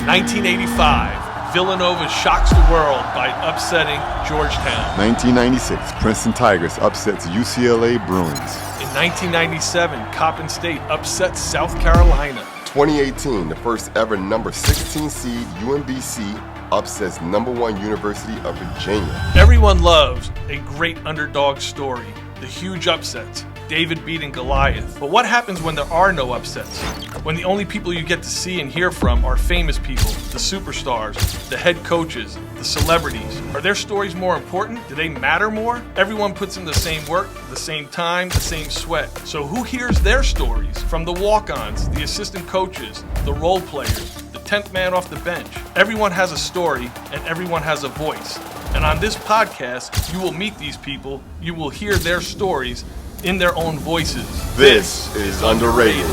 1985, Villanova shocks the world by upsetting Georgetown. 1996, Princeton Tigers upsets UCLA Bruins. In 1997, Coppin State upsets South Carolina. 2018, the first ever number 16 seed UMBC upsets number 1 University of Virginia. Everyone loves a great underdog story, the huge upsets, David beating Goliath. But what happens when there are no upsets? When the only people you get to see and hear from are famous people, the superstars, the head coaches, the celebrities. Are their stories more important? Do they matter more? Everyone puts in the same work, the same time, the same sweat. So who hears their stories? From the walk-ons, the assistant coaches, the role players, the 10th man off the bench. Everyone has a story and everyone has a voice. And on this podcast, you will meet these people, you will hear their stories in their own voices. This is Underrated.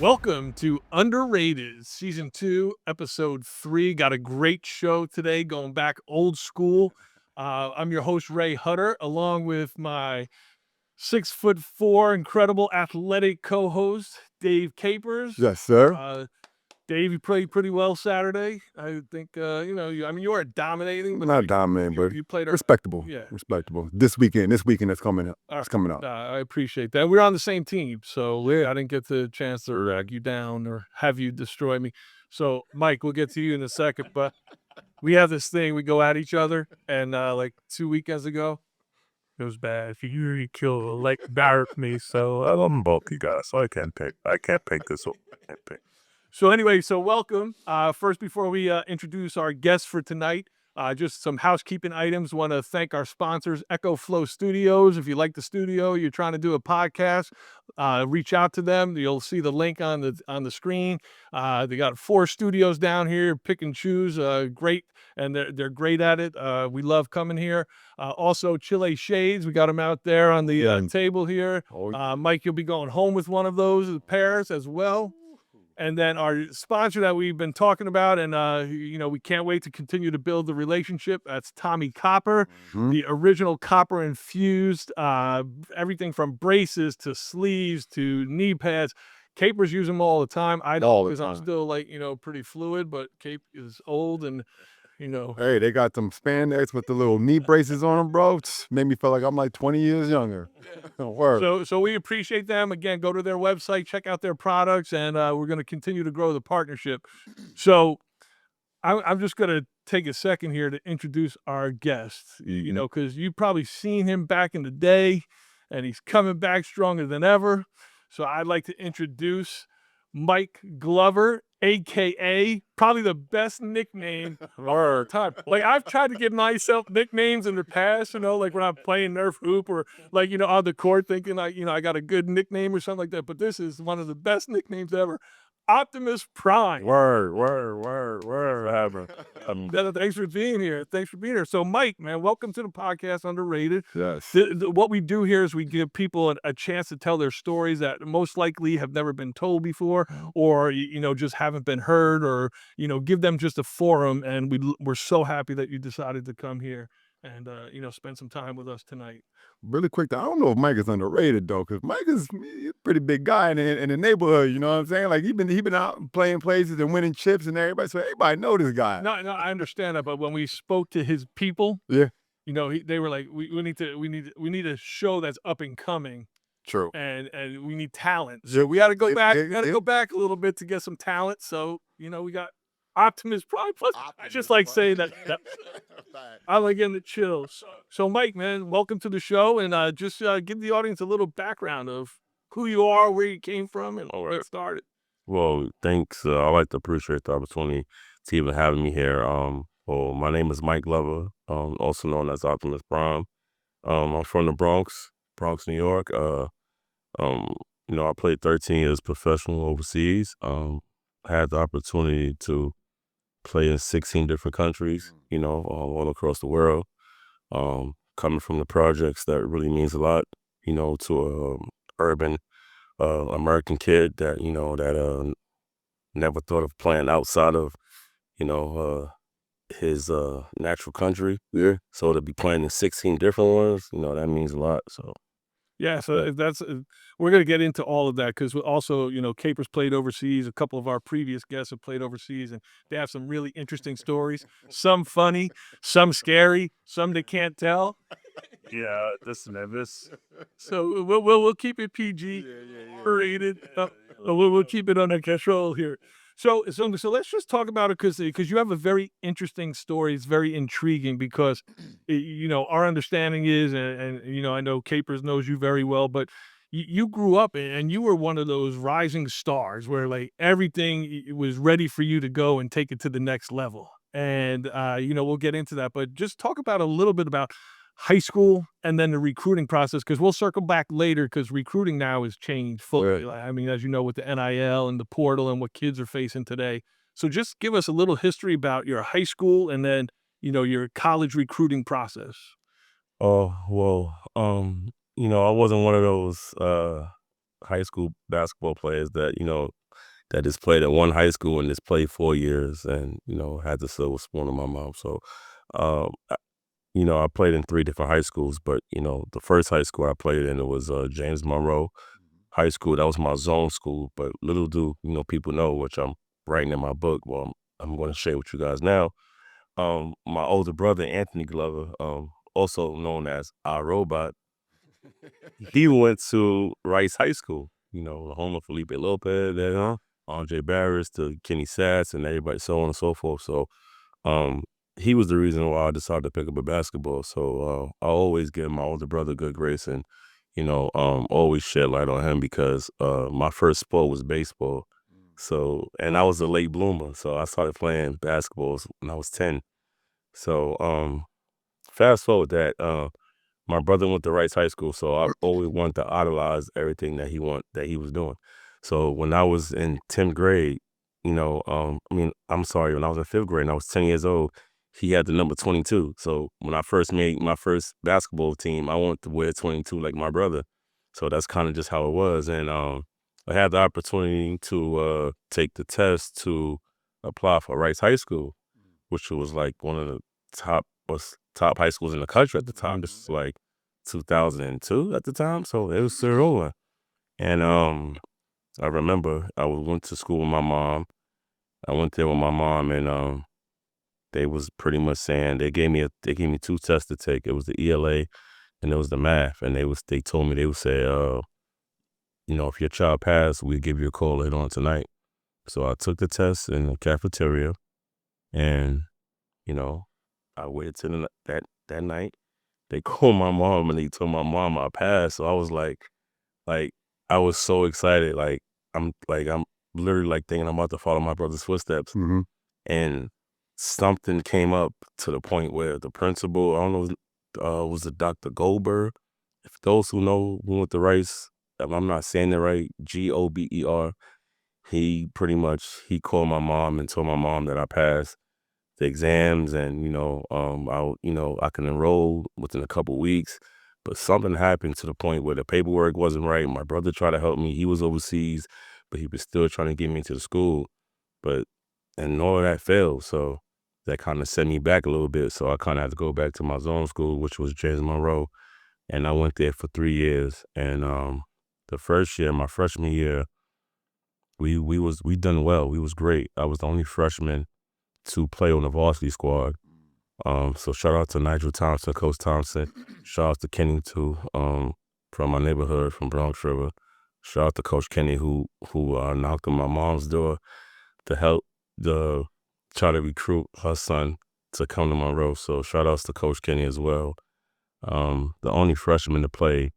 Welcome to Underrated, Season 2, Episode 3. Got a great show today, going back old school. I'm your host, Ray Hutter, along with my 6'4", incredible athletic co-host, Dave Capers. Yes, sir. Dave, you played pretty well Saturday. I think, you were dominating. Not dominating, but you played respectable. Yeah. Respectable. This weekend that's coming up. It's coming up. I appreciate that. We're on the same team, so I didn't get the chance to drag you down or have you destroy me. So, Mike, we'll get to you in a second, but we have this thing. We go at each other, and like 2 weekends ago, it was bad. If you kill, embarrass me, so I'm bulky guy, so I can't pick this one. So anyway, welcome. First, before we introduce our guests for tonight, just some housekeeping items. Want to thank our sponsors, Echo Flow Studios. If you like the studio, you're trying to do a podcast, reach out to them. You'll see the link on the screen. They got 4 studios down here, pick and choose. Great, and they're great at it. We love coming here. Also, Chile Shades. We got them out there on the table here. Mike, you'll be going home with one of those pairs as well. And then our sponsor that we've been talking about, and we can't wait to continue to build the relationship. That's Tommy Copper, the original copper infused, everything from braces to sleeves to knee pads. Capers use them all the time. I don't, because I'm still pretty fluid, but Cape is old and. Hey, they got them spandex with the little knee braces on them, bro. Made me feel like I'm like 20 years younger. Word. So we appreciate them. Again, go to their website, check out their products, and we're going to continue to grow the partnership. So I'm just going to take a second here to introduce our guest, because you've probably seen him back in the day, and he's coming back stronger than ever. So I'd like to introduce Mike Glover, a.k.a. probably the best nickname of our time. I've tried to give myself nicknames in the past, like when I'm playing Nerf hoop or on the court thinking I got a good nickname or something like that. But this is one of the best nicknames ever. Optimus Prime. Word. Thanks for being here. So, Mike, man, welcome to the podcast, Underrated. Yes. What we do here is we give people a chance to tell their stories that most likely have never been told before, or just haven't been heard, or give them just a forum. And we're so happy that you decided to come here and spend some time with us tonight. Really quick, I don't know if Mike is underrated though, because Mike is a pretty big guy in the neighborhood. You know what I'm saying? Like he been out playing places and winning chips and everybody. So everybody know this guy. No, I understand that, but when we spoke to his people, yeah, they were like, we need a show that's up and coming. True. And we need talent. So we got to go back. We got to go back a little bit to get some talent. So we got Optimus Prime. Plus, I just like saying that. I like getting the chills. So, Mike, man, welcome to the show, and just give the audience a little background of who you are, where you came from, and where it started. Well, thanks. I like to appreciate the opportunity to even having me here. My name is Mike Glover, also known as Optimus Prime. I'm from the Bronx, New York. I played 13 years professional overseas. Had the opportunity to play in 16 different countries, all across the world. Coming from the projects, that really means a lot, to a urban American kid that never thought of playing outside of, his natural country. Yeah. So to be playing in 16 different ones, that means a lot. So Yeah, so that's we're gonna get into all of that because also, Capers played overseas. A couple of our previous guests have played overseas, and they have some really interesting stories. Some funny, some scary, some they can't tell. yeah, this nervous. So we'll keep it PG rated. We'll keep it under control here. So let's just talk about it because you have a very interesting story. It's very intriguing because our understanding is and I know Capers knows you very well, but you grew up and you were one of those rising stars where like everything was ready for you to go and take it to the next level. And we'll get into that, but just talk about a little bit about high school and then the recruiting process because we'll circle back later because recruiting now has changed fully. Right. I mean, as you know, with the NIL and the portal and what kids are facing today. So just give us a little history about your high school and then, your college recruiting process. Oh, well, I wasn't one of those high school basketball players that just played at one high school and just played 4 years and, had the silver spoon in my mouth. So, um, I played in 3 different high schools, but, the first high school I played in, it was James Monroe High School. That was my zone school, but little do, people know, which I'm writing in my book. Well, I'm going to share with you guys now. My older brother, Anthony Glover, also known as our robot, he went to Rice High School, the home of Felipe Lopez, Andre Barris to Kenny Satz and everybody, so on and so forth. So um, he was the reason why I decided to pick up a basketball. So I always give my older brother good grace and, always shed light on him because my first sport was baseball. So, and I was a late bloomer. So I started playing basketballs when I was 10. So fast forward that, my brother went to Rice High School, so I always wanted to idolize everything that he was doing. So when I was in 10th grade, I'm sorry, when I was in 5th grade and I was 10 years old, he had the number 22. So when I first made my first basketball team, I wanted to wear 22 like my brother. So that's kind of just how it was. And I had the opportunity to take the test to apply for Rice High School, which was like one of the top high schools in the country at the time. This was like 2002 at the time, so it was still rolling. And I remember went to school with my mom. I went there with my mom, and they was pretty much saying they gave me 2 tests to take. It was the ELA and it was the math, and they told me they would say, if your child passed, we'd give you a call later on tonight. So I took the test in the cafeteria, and I waited till that night. They called my mom and they told my mom I passed. So I was like I was so excited. I'm literally like thinking I'm about to follow my brother's footsteps. Mm-hmm. And something came up to the point where the principal, I don't know, was it Dr. Goldberg? If those who know who went to Rice, if I'm not saying it right, Gober. He called my mom and told my mom that I passed the exams and I can enroll within a couple weeks, but something happened to the point where the paperwork wasn't right. My brother tried to help me. He was overseas, but he was still trying to get me into the school, and all of that failed. So that kind of set me back a little bit. So I kind of had to go back to my zone school, which was James Monroe, and I went there for 3 years. And the first year, my freshman year, we done well. We was great. I was the only freshman to play on the varsity squad. So shout out to Nigel Thompson, Coach Thompson. Shout out to Kenny too, from my neighborhood, from Bronx River. Shout out to Coach Kenny who knocked on my mom's door to help try to recruit her son to come to Monroe. So shout outs to Coach Kenny as well. The only freshman to play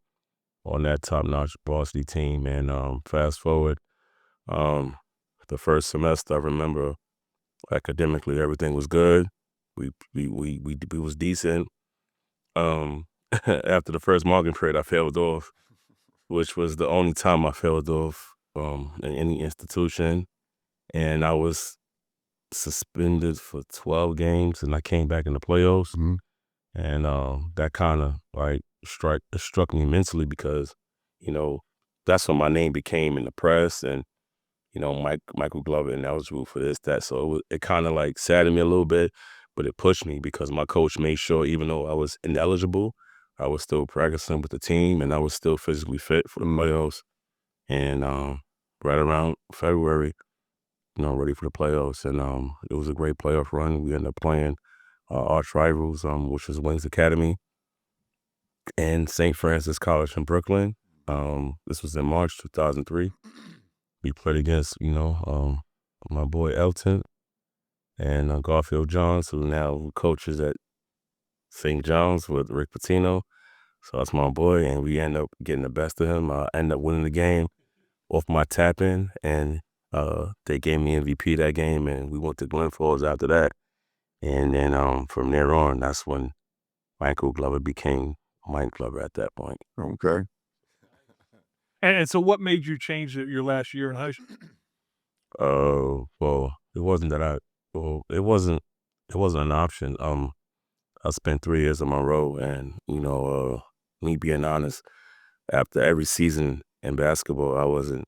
on that top-notch varsity team. And fast forward, the first semester, I remember academically everything was good. We was decent. After the first marking period, I failed off, which was the only time I failed off in any institution, and I was suspended for 12 games, and I came back in the playoffs, Mm-hmm. and that kind of struck me mentally because that's when my name became in the press and. Michael Glover and eligible for this, that. So it kind of like saddened me a little bit. but it pushed me because my coach made sure even though I was ineligible, I was still practicing with the team and I was still physically fit for the playoffs. And right around February, ready for the playoffs. And it was a great playoff run. We ended up playing arch rivals, which was Wings Academy and St. Francis College in Brooklyn. This was in March 2003. We played against, my boy Elton and Garfield Johns, who now coaches at St. John's with Rick Pitino. So that's my boy, and we end up getting the best of him. I end up winning the game off my tap-in, and they gave me MVP that game, and we went to Glen Falls after that. And then from there on, that's when Michael Glover became Mike Glover at that point. Okay. And so what made you change your last year in high school? Well, it wasn't it wasn't an option. I spent 3 years in Monroe, and me being honest, after every season in basketball, I wasn't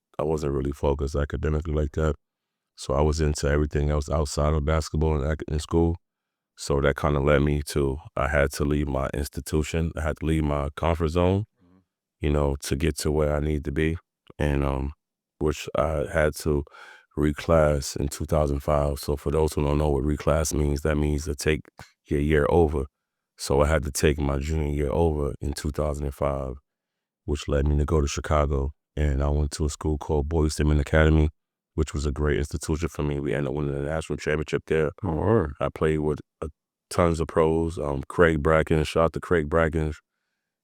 really focused academically like that. So I was into everything else outside of basketball and in school. So that kind of led me to I had to leave my institution. I had to leave my comfort zone, to get to where I need to be, and which I had to reclass in 2005. So for those who don't know what reclass means, that means to take your year over. So I had to take my junior year over in 2005, which led me to go to Chicago. And I went to a school called Boys Seaman Academy, which was a great institution for me. We ended up winning the national championship there. Oh, I played with tons of pros. Craig Brackens, shout out to Craig Brackens.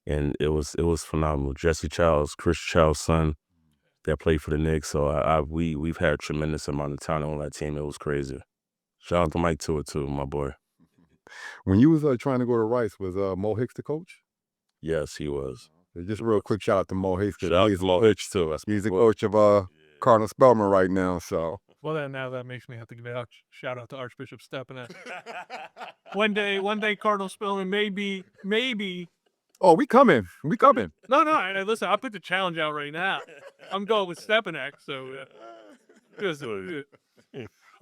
And it was phenomenal. Jesse Childs, Chris Childs' son, that played for the Knicks. So we've had a tremendous amount of talent on that team. It was crazy. Shout out to Mike too, my boy. when you was trying to go to Rice, was Mo Hicks the coach? Yes, he was. Just a real quick shout out to Mo Hicks. Shout out to Mo Hitch too. He's the coach of Cardinal Spellman right now. So Well, then now that makes me have to give a shout out to Archbishop Stepanek. one day, Cardinal Spellman maybe. oh, we coming. No, listen, I'll put the challenge out right now. I'm going with Stepanek. So,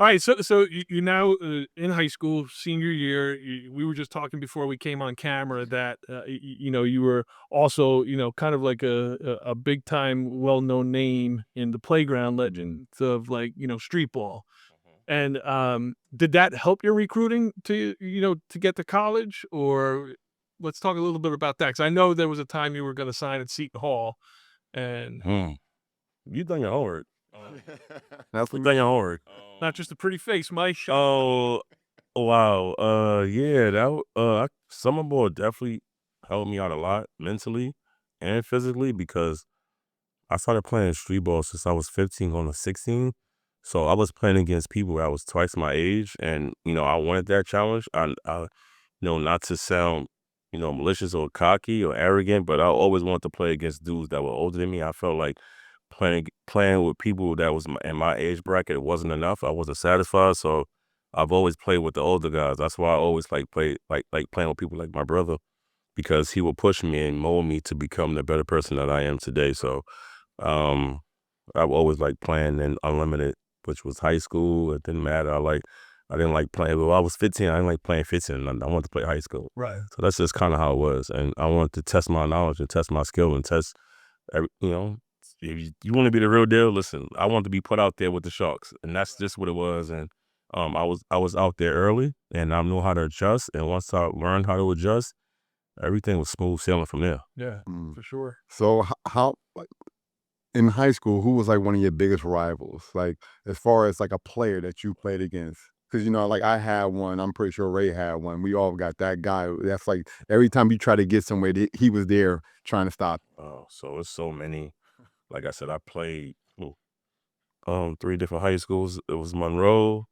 all right. So you now in high school, senior year. We were just talking before we came on camera that you were also kind of like a big time, well known name in the playground legends of streetball. And did that help your recruiting to get to college? Or let's talk a little bit about that, because I know there was a time you were going to sign at Seton Hall, and You done your homework. that's You done your homework. not just a pretty face, Mike. Oh, wow. Yeah, that Summer ball definitely helped me out a lot mentally and physically because I started playing street ball since I was 15 going to 16. So I was playing against people that was twice my age, and I wanted that challenge. I not to sound malicious or cocky or arrogant, but I always wanted to play against dudes that were older than me. I felt like playing with people that was in my age bracket, it wasn't enough. I wasn't satisfied, so I've always played with the older guys. That's why I always playing with people like my brother, because he will push me and mold me to become the better person that I am today. So I've always liked playing in Unlimited, which was high school. It didn't matter. I didn't like playing. When I was 15, I didn't like playing 15. I wanted to play high school. Right. So that's just kind of how it was. And I wanted to test my knowledge and test my skill and test, if you want to be the real deal, listen, I want to be put out there with the Sharks. And that's just what it was. And I was out there early, and I knew how to adjust. And once I learned how to adjust, everything was smooth sailing from there. Yeah, for sure. So how in high school, who was like one of your biggest rivals? Like as far as like a player that you played against? Because like I had one. I'm pretty sure Ray had one. We all got that guy. That's like every time you try to get somewhere, he was there trying to stop. Oh, so it's so many. Like I said, I played 3 different high schools. It was Monroe,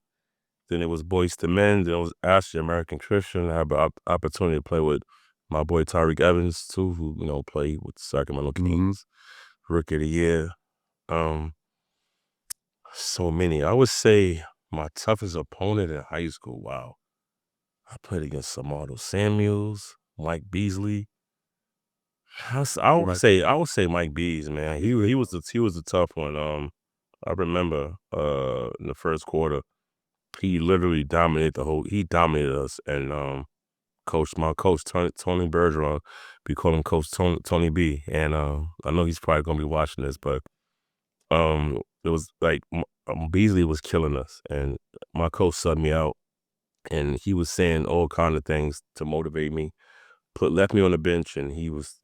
then it was Boys to Men, then it was Ashley American Christian. I had the opportunity to play with my boy Tyreke Evans too, who played with the Sacramento Kings, Rookie of the Year. So many. I would say my toughest opponent in high school. Wow, I played against Samardo Samuels, Mike Beasley. I would say Mike Bees, man. He was the tough one. I remember in the first quarter, he literally dominated he dominated us. And my coach Tony Bergeron, we call him Coach Tony B. And I know he's probably gonna be watching this, but it was like Beasley was killing us, and my coach subbed me out, and he was saying all kind of things to motivate me. Left me on the bench, and he was,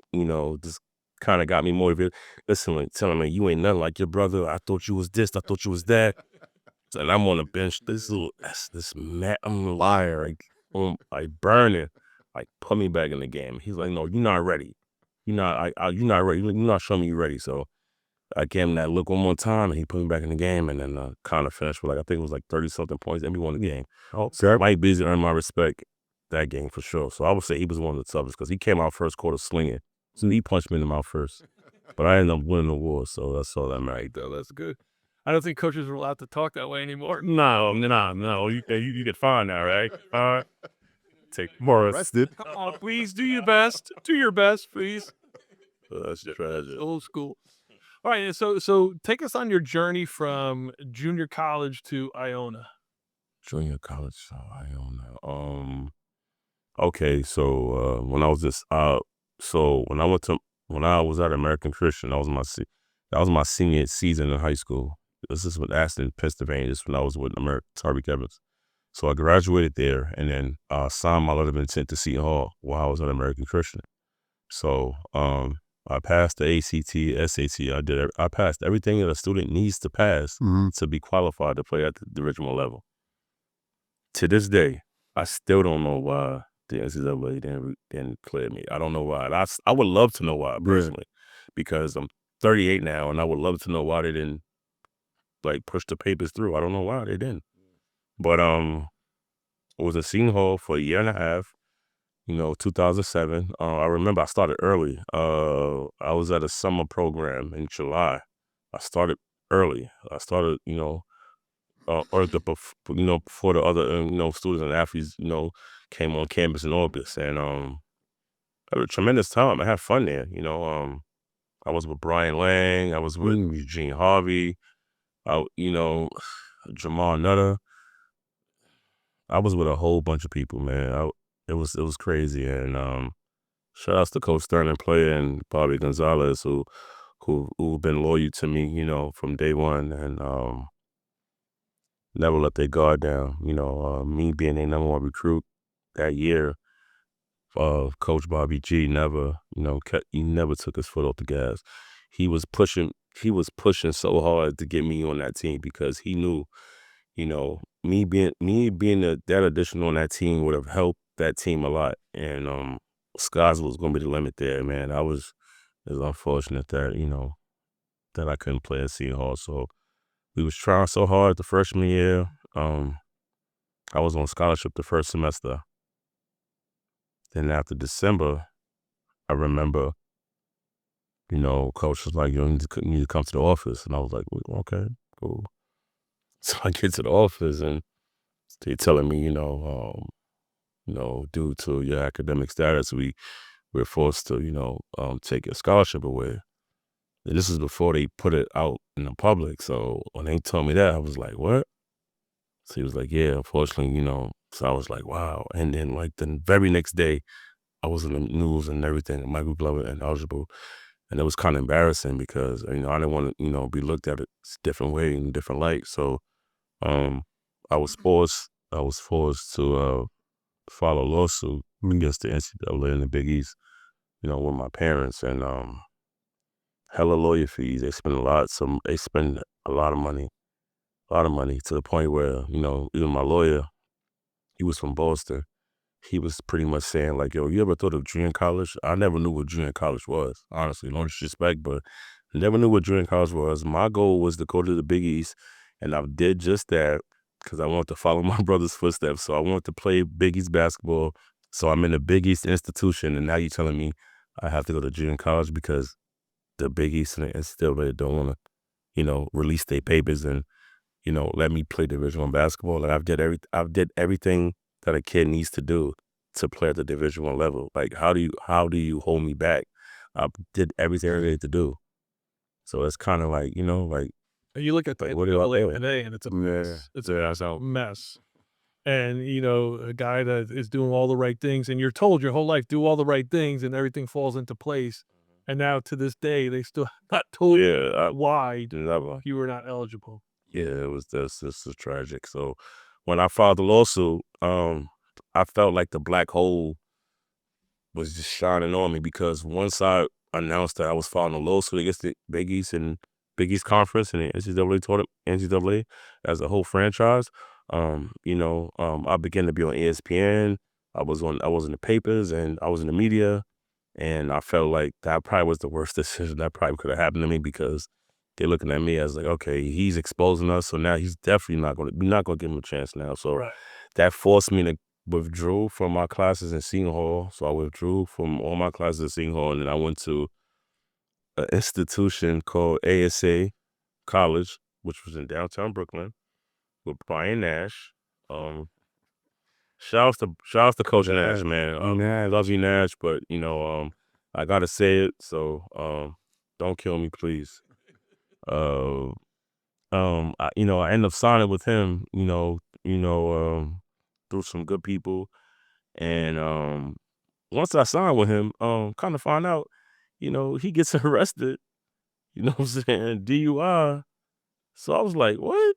just kind of got me motivated. Listen, like, telling me, you ain't nothing like your brother. I thought you was this. I thought you was that. And I'm on the bench. I'm a liar. Like burning. Like, put me back in the game. He's like, no, you're not ready. You're not ready. You're not showing me you're ready. So I gave him that look one more time, and he put me back in the game, and then kind of finished with, I think it was like 30-something points, and we won the game. So Mike Beasley earned my respect that game for sure. So I would say he was one of the toughest because he came out first quarter slinging. So he punched me in the mouth first. But I ended up winning the war, so that's all that mattered. That's good. I don't think coaches are allowed to talk that way anymore. No. You get fined now, right? Take more. Arrested. Come on, please do your best. Do your best, please. That's tragic. Old school. All right, so take us on your journey from junior college to Iona. Junior college, Iona. Okay, so when I was at American Christian, that was my senior season in high school. This is with Aston, Pennsylvania. This is when I was with Tyreke Evans. So I graduated there, and then signed my letter of intent to Seton Hall while I was at American Christian. So I passed the ACT, SAT. I passed everything that a student needs to pass to be qualified to play at the Division I level. To this day, I still don't know why the NCAA didn't clear me. I don't know why. I would love to know why personally, because I'm 38 now, and I would love to know why they didn't push the papers through. I don't know why they didn't. But I was at Seton Hall for a year and a half. 2007. I remember I started early. I was at a summer program in July. I started early. I started, or before the other, students and athletes, came on campus in August. And I had a tremendous time. I had fun there. I was with Brian Lang. I was with Eugene Harvey. Jamal Nutter. I was with a whole bunch of people, man. It was crazy. And shout outs to Coach Stern and player and Bobby Gonzalez who've been loyal to me, from day one, and never let their guard down. Me being a number one recruit that year, Coach Bobby G never took his foot off the gas. He was pushing so hard to get me on that team because he knew, me being that addition on that team would have helped that team a lot. And skies was gonna be the limit there, man. It was unfortunate that, that I couldn't play at Seton Hall. So we was trying so hard the freshman year. I was on scholarship the first semester. Then after December, I remember, coach was like, you need to come to the office. And I was like, well, okay, cool. So I get to the office, and they're telling me, due to your academic status, we're forced to, take your scholarship away. And this is before they put it out in the public. So when they told me that, I was like, what? So he was like, yeah, unfortunately, So I was like, wow. And then the very next day, I was in the news and everything, Michael Glover and eligible. And it was kind of embarrassing because, I didn't want to, be looked at a different way, in a different light. So I was forced to file a lawsuit against the NCAA and the Big East, with my parents, and hella lawyer fees. They spend a lot of money to the point where, even my lawyer, he was from Boston. He was pretty much saying like, yo, you ever thought of junior college? I never knew what junior college was, honestly, no disrespect, but I never knew what junior college was. My goal was to go to the Big East, and I did just that because I wanted to follow my brother's footsteps. So I wanted to play Big East basketball. So I'm in a Big East institution, and now you're telling me I have to go to junior college because the Big East and the NCAA don't want to, release their papers and, let me play Division I basketball. Like I've did everything that a kid needs to do to play at the Division I level. Like how do you hold me back? I did everything I needed to do. So it's kind of like, And you look at the Like, what do I NCAA do? today, and it's a Yeah. mess. It's Yeah, a so mess. And, you know, a guy that is doing all the right things, and you're told your whole life, do all the right things, and everything falls into place. And now to this day, they still not told yeah, why never. you were not eligible. Yeah, it was this is tragic. So when I filed the lawsuit, I felt like the black hole was just shining on me because once I announced that I was filing a lawsuit against the Big East and Big East Conference and the NCAA tournament, NCAA as a whole franchise, I began to be on ESPN. I was in the papers and I was in the media, and I felt like that probably was the worst decision that probably could have happened to me because they're looking at me as like, okay, he's exposing us, so now he's definitely we're not gonna give him a chance now. So Right. that forced me to withdrew from my classes in Seton Hall. So I withdrew from all my classes in Seton Hall, and then I went to an institution called ASA College, which was in downtown Brooklyn, with Brian Nash. Shout out to Coach Nash, man. Nash. Love you, Nash, but I gotta say it, so don't kill me, please. I ended up signing with him, through some good people. And once I signed with him, kind of find out, he gets arrested, you know what I'm saying, DUI. So I was like, what?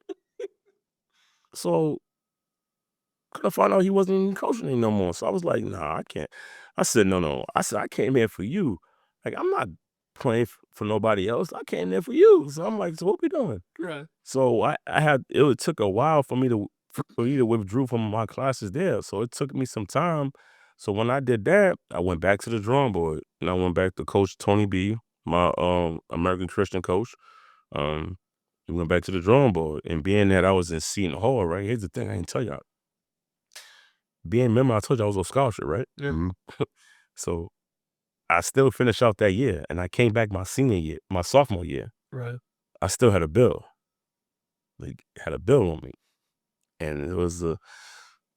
So kind of find out he wasn't even coaching me no more. So I was like, nah, I can't. I said, no. I said, I came here for you. Like, I'm not playing for nobody else. I came there for you. So I'm like, so what we doing? Right. So it took a while for me to withdraw from my classes there. So it took me some time. So when I did that, I went back to the drawing board and I went back to Coach Tony B, my American Christian coach. We went back to the drawing board, and being that I was in Seton Hall, right? Here's the thing I didn't tell y'all. Remember I told you I was on scholarship, right? Yeah. Mhm. So I still finished out that year, and I came back my sophomore year. Right. I still had a bill. Like, had a bill on me. And it was a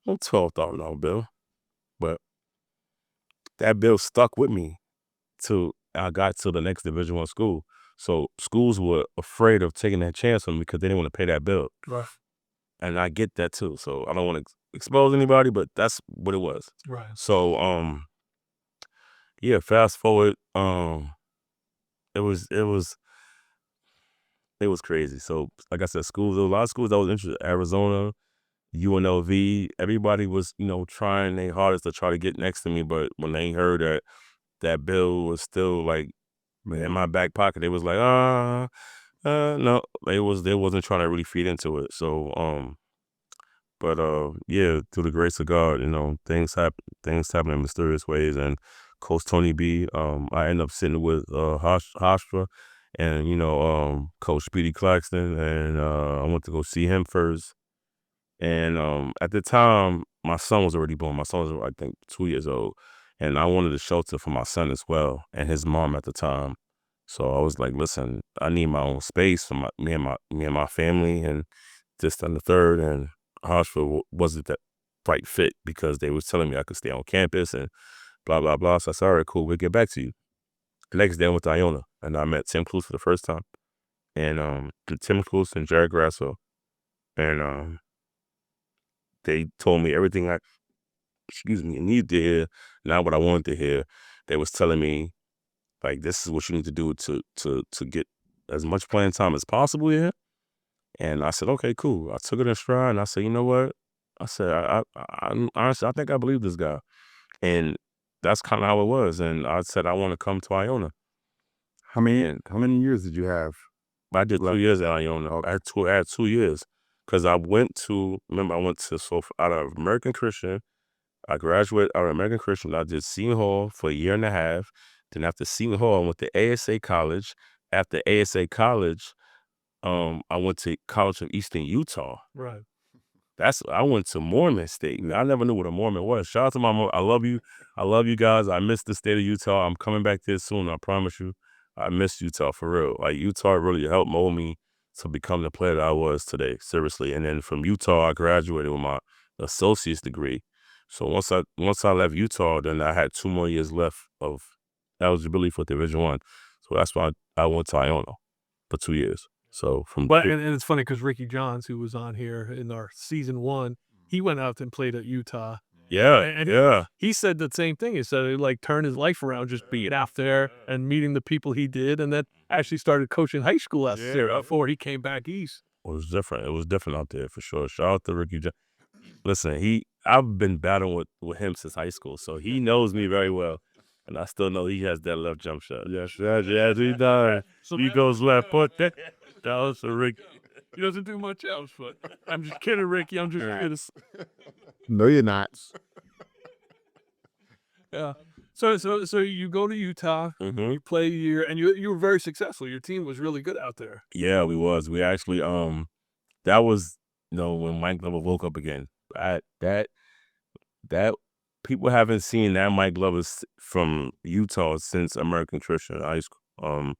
$12,000 bill. But that bill stuck with me till I got to the next Division I school. So schools were afraid of taking that chance on me because they didn't want to pay that bill. Right. And I get that too. So I don't want to expose anybody, but that's what it was. Right. So fast forward, it was crazy. So like I said, there was a lot of schools that was interested. Arizona, UNLV, everybody was, trying their hardest to try to get next to me, but when they heard that bill was still like in my back pocket, they was like, no, they wasn't trying to really feed into it. So through the grace of God, things happen in mysterious ways. And Coach Tony B, I ended up sitting with Hofstra and Coach Speedy Claxton, and I went to go see him first. And at the time, my son was already born. My son was, I think, 2 years old, and I wanted a shelter for my son as well, and his mom at the time. So I was like, listen, I need my own space for me and my family, and this and the third. And Hartsville wasn't that right fit because they was telling me I could stay on campus and blah blah blah. So I said, all right, cool, we'll get back to you. The next day I went to Iona, and I met Tim Cluse for the first time, and Tim Cluse and Jared Grasso, and they told me everything I needed to hear, not what I wanted to hear. They was telling me, like, this is what you need to do to get as much playing time as possible here. And I said, okay, cool. I took it in stride, and I said, you know what? I said, I honestly, I think I believe this guy. And that's kind of how it was. And I said, I want to come to Iona. How many years did you have? I did 2 years at Iona. Okay. I had 2 years because I went to out of American Christian. I graduated out of American Christian. I did Seton Hall for a year and a half. Then after Seton Hall, I went to ASA College. After ASA College, I went to College of Eastern Utah. Right. I went to Mormon State. I never knew what a Mormon was. Shout out to my mom. I love you. I love you guys. I miss the state of Utah. I'm coming back there soon. I promise you. I miss Utah for real. Like, Utah really helped mold me to become the player that I was today. Seriously. And then from Utah, I graduated with my associate's degree. So once I left Utah, then I had 2 more years left of eligibility for Division I. So that's why I went to Iona for 2 years. So from But and it's funny because Ricky Johns, who was on here in our season 1, he went out and played at Utah. yeah, And yeah. he said the same thing. He said it like turned his life around just being out there and meeting the people he did, and then actually started coaching high school out there before he came back east. It was different. It was different out there for sure. Shout out to Ricky. Listen, I've been battling with him since high school, so he knows me very well, and I still know he has that left jump shot. Yes, he does. He goes left foot. That was a Ricky. He doesn't do much else, but I'm just kidding, Ricky. I'm just kidding. No, you're not. Yeah. So you go to Utah, you play a year, and you were very successful. Your team was really good out there. Yeah, we was. We actually that was when Mike Glover woke up again. That people haven't seen that Mike Glover from Utah since American Christian High School.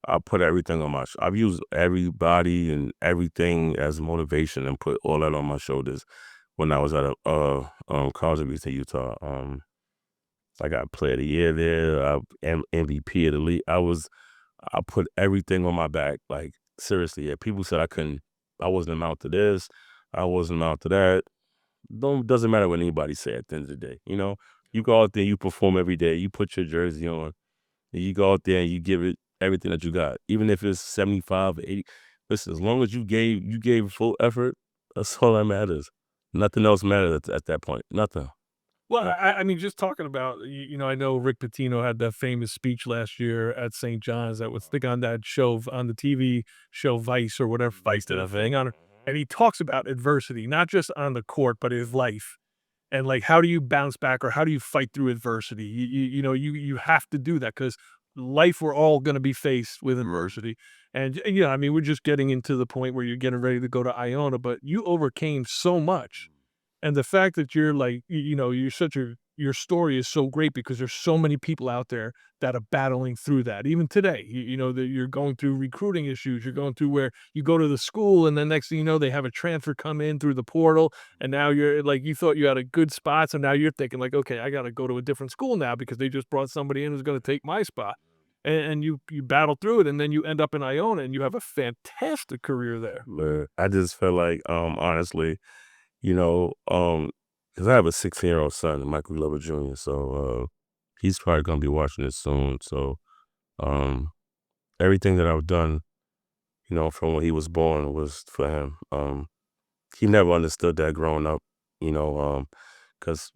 I put everything on I've used everybody and everything as motivation and put all that on my shoulders when I was at college of Utah. I got Player of the Year there, MVP of the league. I put everything on my back. Like seriously, yeah. People said I wasn't amount to this, I wasn't amount to that. Doesn't matter what anybody say at the end of the day. You go out there, you perform every day, you put your jersey on, and you go out there and you give it everything that you got, even if it's 75, 80. Listen, as long as you gave full effort, that's all that matters. Nothing else matters at that point. Nothing. Well, I mean, just talking about, I know Rick Pitino had that famous speech last year at St. John's that was on that show, on the TV show Vice or whatever Vice did a thing on it. And he talks about adversity, not just on the court, but his life. And like, how do you bounce back or how do you fight through adversity? You have to do that because life, we're all going to be faced with adversity. And, I mean, we're just getting into the point where you're getting ready to go to Iona, but you overcame so much. And the fact that you're like, your story is so great because there's so many people out there that are battling through that. Even today, that you're going through recruiting issues. You're going through where you go to the school and then next thing you know, they have a transfer come in through the portal. And now you're like, you thought you had a good spot. So now you're thinking like, okay, I got to go to a different school now because they just brought somebody in who's going to take my spot. And you battle through it and then you end up in Iona and you have a fantastic career there. Man, I just feel like, honestly, because I have a 16-year-old son, Michael Glover Jr., so he's probably going to be watching this soon. So everything that I've done, from when he was born was for him. He never understood that growing up, because,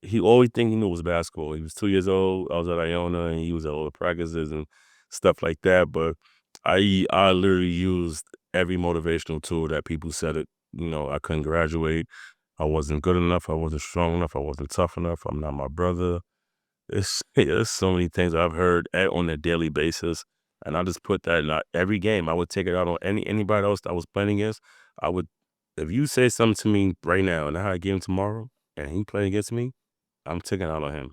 he always think he knew was basketball. He was 2 years old. I was at Iona, and he was at all the practices and stuff like that. But I literally used every motivational tool that people said it. I couldn't graduate. I wasn't good enough. I wasn't strong enough. I wasn't tough enough. I'm not my brother. There's so many things I've heard on a daily basis, and I just put that in every game. I would take it out on anybody else that I was playing against. I would, if you say something to me right now and I had a game tomorrow and he playing against me, I'm taking it out on him.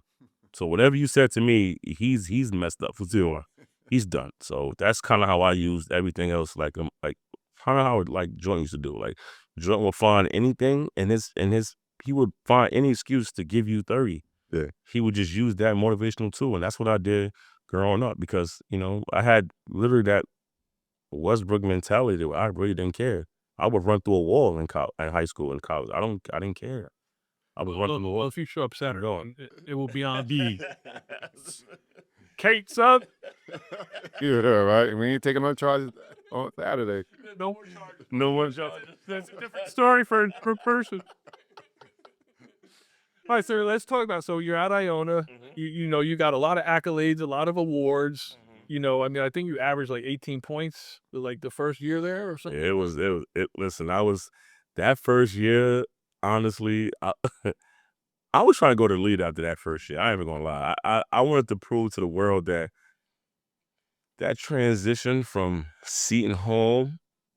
So whatever you said to me, he's messed up for zero. He's done. So that's kind of how I used everything else. Like kind of how like Jordan used to do. Like Jordan would find anything, and he would find any excuse to give you 30. Yeah. He would just use that motivational tool, and that's what I did growing up because I had literally that Westbrook mentality where I really didn't care. I would run through a wall in high school and college. I didn't care. I was running through the wall. Well, if you show up Saturday, it will be on B. Kate, son. You're there, right? We ain't taking no charges on Saturday. No more charges. No one shot. That's a different story for a person. All right, sir, let's talk about, so you're at Iona, you got a lot of accolades, a lot of awards, I mean, I think you averaged like 18 points like the first year there or something. Yeah, listen, that first year, honestly, I was trying to go to the lead after that first year. I ain't even gonna lie. I wanted to prove to the world that transition from Seton Hall,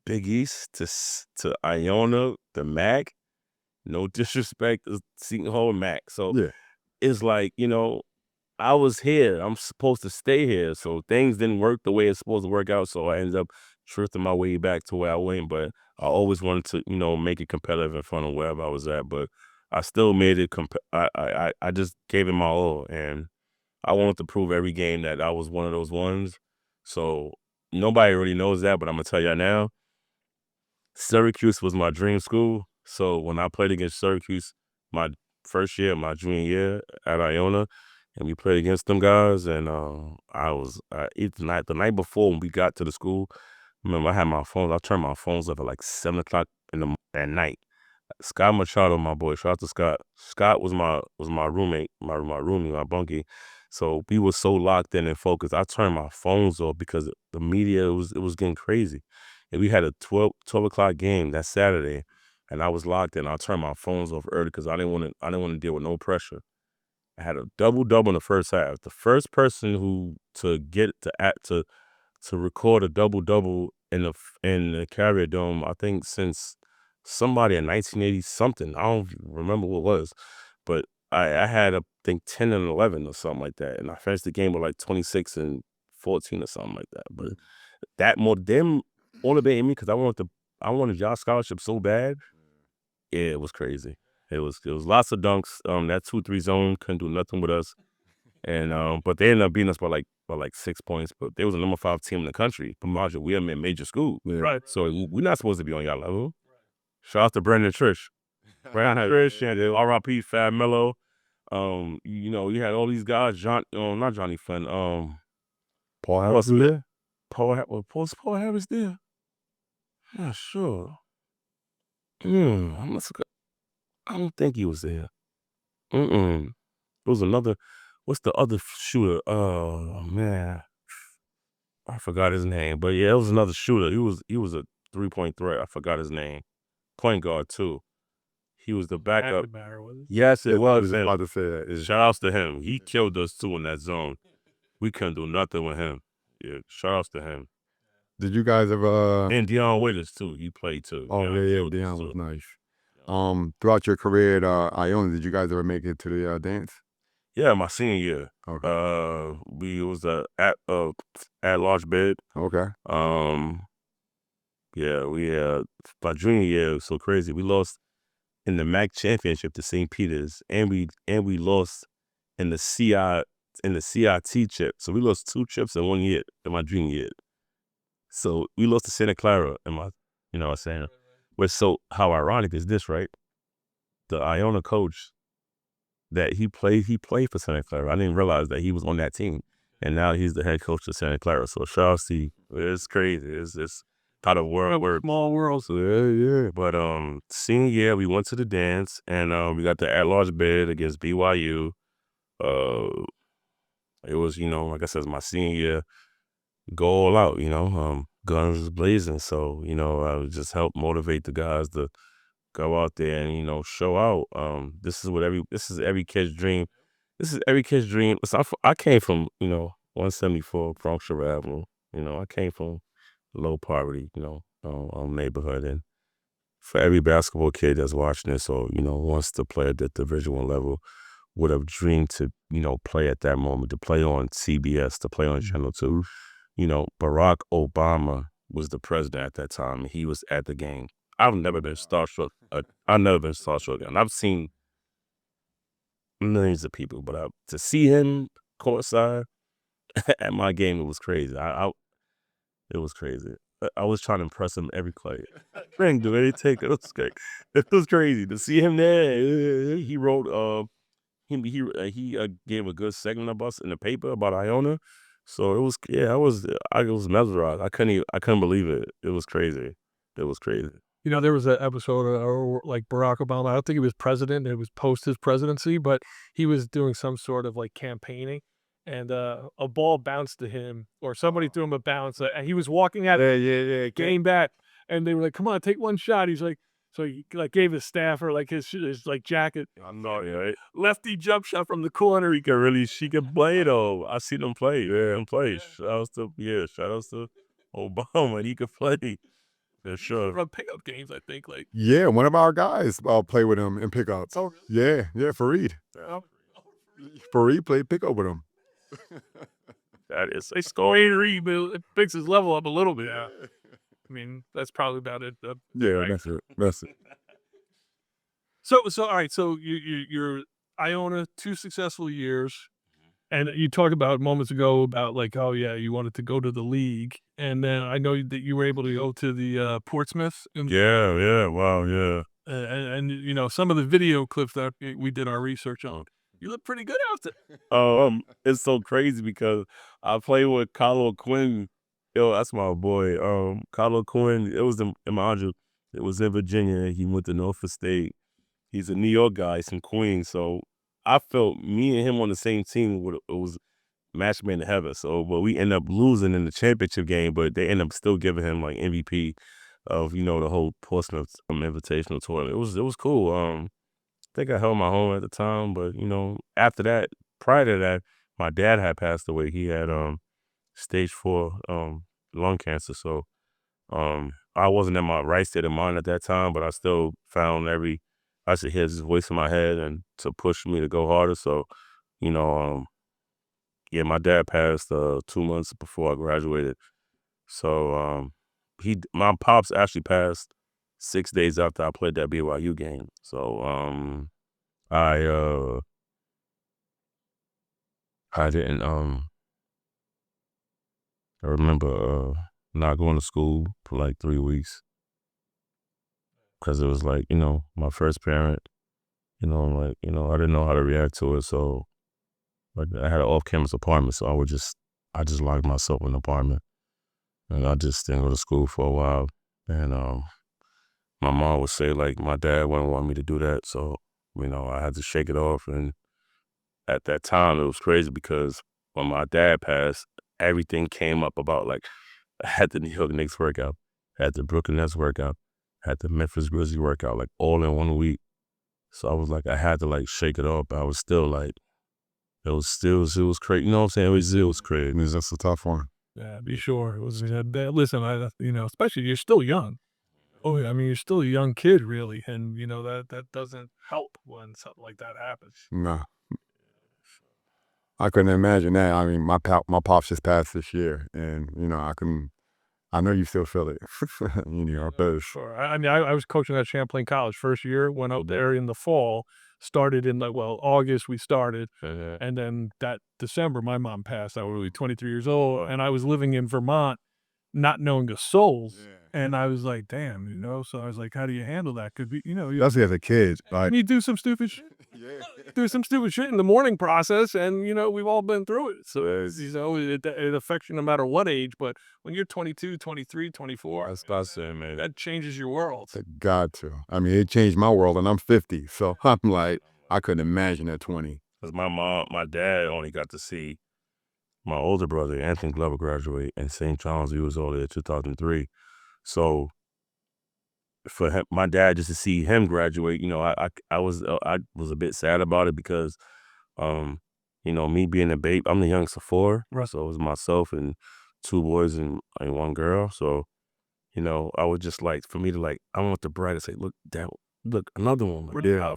Big East to Iona, the MAC, no disrespect to Seton Hall and MAC. So Yeah. it's like, I was here. I'm supposed to stay here. So things didn't work the way it's supposed to work out. So I ended up drifting my way back to where I went. But I always wanted to, make it competitive in front of wherever I was at. But I still made it. I just gave it my all, and I wanted to prove every game that I was one of those ones. So nobody really knows that, but I'm gonna tell y'all now. Syracuse was my dream school. So when I played against Syracuse, my first year, my junior year at Iona, and we played against them guys, and the night before when we got to the school, remember I had my phone. I turned my phones up at like 7 o'clock at night. Scott Machado, my boy, shout out to Scott. Scott was my roommate, my roomie, my bunkie. So we were so locked in and focused. I turned my phones off because the media it was getting crazy. And we had a 12 o'clock game that Saturday, and I was locked in. I turned my phones off early because I didn't want to deal with no pressure. I had a double in the first half. The first person to record a double in the Carrier Dome, I think since somebody in 1980 something. I don't remember what it was, but I had I think 10 and 11 or something like that, and I finished the game with like 26 and 14 or something like that. But that them motivated me because I wanted y'all scholarship so bad. Yeah, it was crazy. It was lots of dunks. That 2-3 zone couldn't do nothing with us. And but they ended up beating us by like 6 points. But they was a number 5 team in the country. But mind you, we are in major school. Yeah. Right. So we're not supposed to be on y'all level. Shout out to Brandon Trish. Brandon Trish and R.I.P. Fab Mello. You had all these guys, not Johnny Flynn. Paul Harris was there? Was Paul Harris there? Yeah, sure. I don't think he was there. There was another. What's the other shooter? Oh man, I forgot his name. But yeah, it was another shooter. He was a 3-point threat. I forgot his name. Point guard too. He was the backup. Yes, it was. I was about to say that. Shout outs to him. He killed us too in that zone. We couldn't do nothing with him. Yeah, shout outs to him. Did you guys ever? And Deion Waiters too. He played too. Oh yeah, Deion was nice. Throughout your career at Iona, did you guys ever make it to the dance? Yeah, my senior year. Okay. We was at large bid. Okay. Yeah, my junior year it was so crazy. We lost in the MAC championship to St. Peter's, and we lost in the CIT chip. So we lost 2 chips in 1 year in my junior year. So we lost to Santa Clara in my, you know what I'm saying? But so how ironic is this, right? The Iona coach that he played for Santa Clara. I didn't realize that he was on that team, and now he's the head coach of Santa Clara. So shout out to you. It's crazy. It's how the world works. Small world. So yeah. But senior year we went to the dance, and we got the at-large bid against BYU. It was, like I said, my senior year, go all out, guns blazing. So, I would just help motivate the guys to go out there and, show out. This is every kid's dream. This is every kid's dream. Listen, I came from, 174 Bronx Avenue. I came from low poverty, neighborhood. And for every basketball kid that's watching this or, wants to play at the Division I level, would have dreamed to, play at that moment, to play on CBS, to play on Channel 2. Barack Obama was the president at that time, and he was at the game. I've never been starstruck. And I've seen millions of people, but to see him courtside at my game, it was crazy. It was crazy. I was trying to impress him every play. Didn't do anything. It was crazy to see him there. He wrote. He gave a good segment of us in the paper about Iona. So it was. I was mesmerized. I couldn't believe it. It was crazy. There was an episode like Barack Obama. I don't think he was president. It was post his presidency, but he was doing some sort of like campaigning, and a ball bounced to him, or somebody threw him a bounce, and he was walking out. Game back, and they were like, "Come on, take one shot." He's like, so he like gave his staffer like his like jacket. I'm not right. Lefty jump shot from the corner. She can play though. I seen him play. Yeah, Shout outs to Obama. He could play. Yeah, sure. Run pickup games, I think. Yeah, one of our guys played with him in pickups. Oh, really? Yeah, Fareed. Fareed played pickup with him. That is. They score 8 or it picks his level up a little bit. Yeah. I mean, that's probably about it. Yeah, right? That's it. So all right. So you're Iona, 2 successful years, And you talked about moments ago about like, oh yeah, you wanted to go to the league, and then I know that you were able to go to the Portsmouth. Yeah, wow, yeah. And you know some of the video clips that we did our research on. You look pretty good out there. It's so crazy because I played with Kylo Quinn. Yo, that's my boy. Kylo Quinn. It was it was in Virginia. He went to Norfolk State. He's a New York guy. He's from Queens. So I felt me and him on the same team. It was match made in heaven. So, but we end up losing in the championship game. But they end up still giving him like MVP of the whole Portsmouth Invitational tournament. It was cool. I think I held my own at the time, but after that, prior to that, my dad had passed away. He had stage 4 lung cancer. So I wasn't in my right state of mind at that time, but I still found I should hear his voice in my head and to push me to go harder. So, yeah, my dad passed 2 months before I graduated. So my pops actually passed 6 days after I played that BYU game. So I didn't I remember not going to school for like 3 weeks because it was like my first parent. I didn't know how to react to it. So like I had an off-campus apartment, so I just locked myself in the apartment, and I just didn't go to school for a while. And my mom would say like my dad wouldn't want me to do that, so I had to shake it off. And at that time, it was crazy because when my dad passed, everything came up about like I had the New York Knicks workout, had the Brooklyn Nets workout, had the Memphis Grizzlies workout, like all in 1 week. So I was like, I had to like shake it off, but I was still like, it was crazy. You know what I'm saying? It was crazy. That's a tough one. Yeah, be sure. It was listen, especially you're still young. Oh, yeah, I mean, you're still a young kid, really, and that doesn't help when something like that happens. No. I couldn't imagine that. I mean, my pops just passed this year, and I know you still feel it. Sure. I mean, I was coaching at Champlain College first year. Went out there in the fall. Started in August. We started, and then that December, my mom passed. I was really 23 years old, and I was living in Vermont, not knowing a soul. And I was like, damn, So I was like, how do you handle that? Could be, Especially as a kid, like you do some stupid shit. Do some stupid shit in the mourning process, and we've all been through it. So it affects you no matter what age. But when you're 22, 23, 24, That's what I said, man. that changes your world. got to. I mean, it changed my world, and I'm 50, so I'm like, I couldn't imagine at 20. Because my dad only got to see my older brother, Anthony Glover, graduate in St. John's. He was over there in 2003. So for him, my dad, just to see him graduate, I was a bit sad about it because, me being a babe, I'm the youngest of 4, Right. So it was myself and 2 boys and 1 girl. So, I would just like for me to like, I want the bride to say, look, Dad, look, another one. Like, Yeah.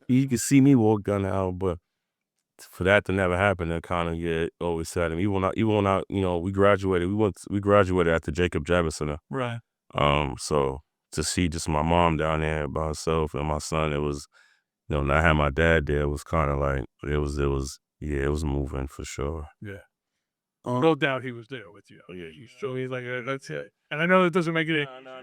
You can see me walk down the aisle, but for that to never happen, it kind of always sad. And even when I, we graduated, we graduated at the Jacob Javits Center. Right. So to see just my mom down there by herself and my son, it was, not have my dad there, it was kind of like, it was moving for sure. Yeah. No doubt he was there with you. Oh, yeah. You showed me like that's it. And I know it doesn't make it. No.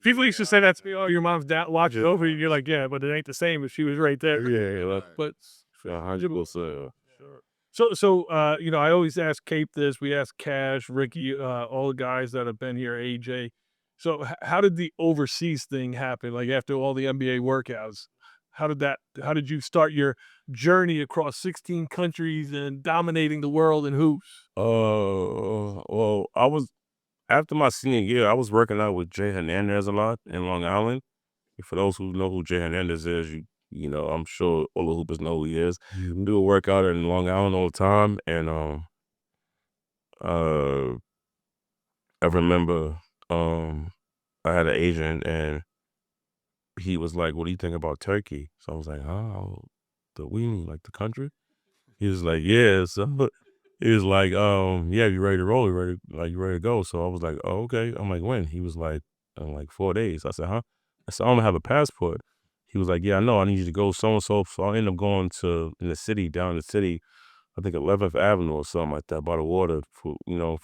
People used to say that to me. Oh, your mom's dad watched over you. You're like, yeah, but it ain't the same if she was right there. Yeah. But 100%. So I always ask Cape this. We ask Cash, Ricky, all the guys that have been here, AJ. So how did the overseas thing happen? Like after all the NBA workouts, how did you start your journey across 16 countries and dominating the world in hoops? Well, after my senior year, I was working out with Jay Hernandez a lot in Long Island. For those who know who Jay Hernandez is, I'm sure all the hoopers know who he is. We do a workout in Long Island all the time, and I remember I had an agent, and he was like, "What do you think about Turkey?" So I was like, "Oh, the like the country?" He was like, "Yeah." So he was like, "Yeah, you ready to roll? You ready to go?" So I was like, "Oh, okay." I'm like, "When?" He was like, "In like 4 days." I said, "Huh?" I said, "I don't have a passport." He was like, "Yeah, I know. I need you to go so and so." So I ended up going down in the city. I think 11th Avenue or something like that by the water for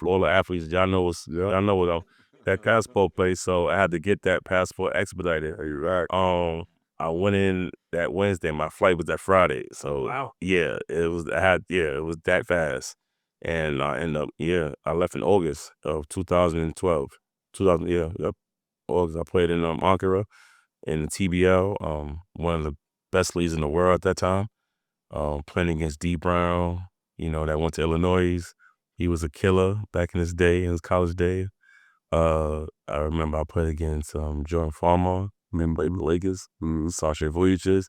all the athletes. Y'all know what that passport place. So I had to get that passport expedited. I went in that Wednesday. My flight was that Friday. So Wow. yeah, it was that fast. And I ended up I left in August of 2012. August. I played in Ankara in the TBL, one of the best leagues in the world at that time. Playing against D Brown, that went to Illinois. He was a killer back in his day, in his college days. I remember I played against Jordan Farmer, played with the Lakers, Sasha Vujicic.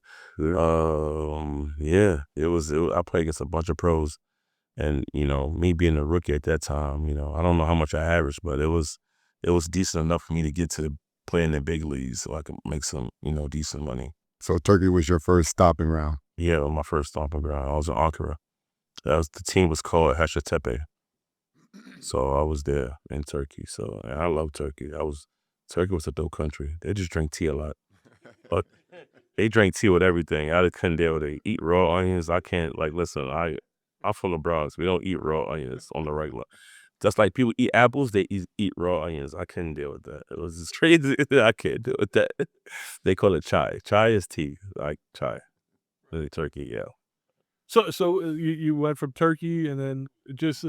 I played against a bunch of pros. And, me being a rookie at that time, I don't know how much I averaged, but it was decent enough for me to get to play in the big leagues so I could make some, decent money. So Turkey was your first stopping ground. Yeah, my first stomping ground. I was in Ankara. The team was called Hacettepe. So I was there in Turkey. So and I love Turkey. Turkey was a dope country. They just drink tea a lot. But they drank tea with everything. I couldn't deal with it. Eat raw onions. I can't listen, I'm from the Bronx. We don't eat raw onions on the regular. Just like people eat apples, they eat raw onions. I couldn't deal with that. It was just crazy. I can't deal with that. They call it chai. Chai is tea, like chai. Turkey, yeah. So you went from Turkey, and then just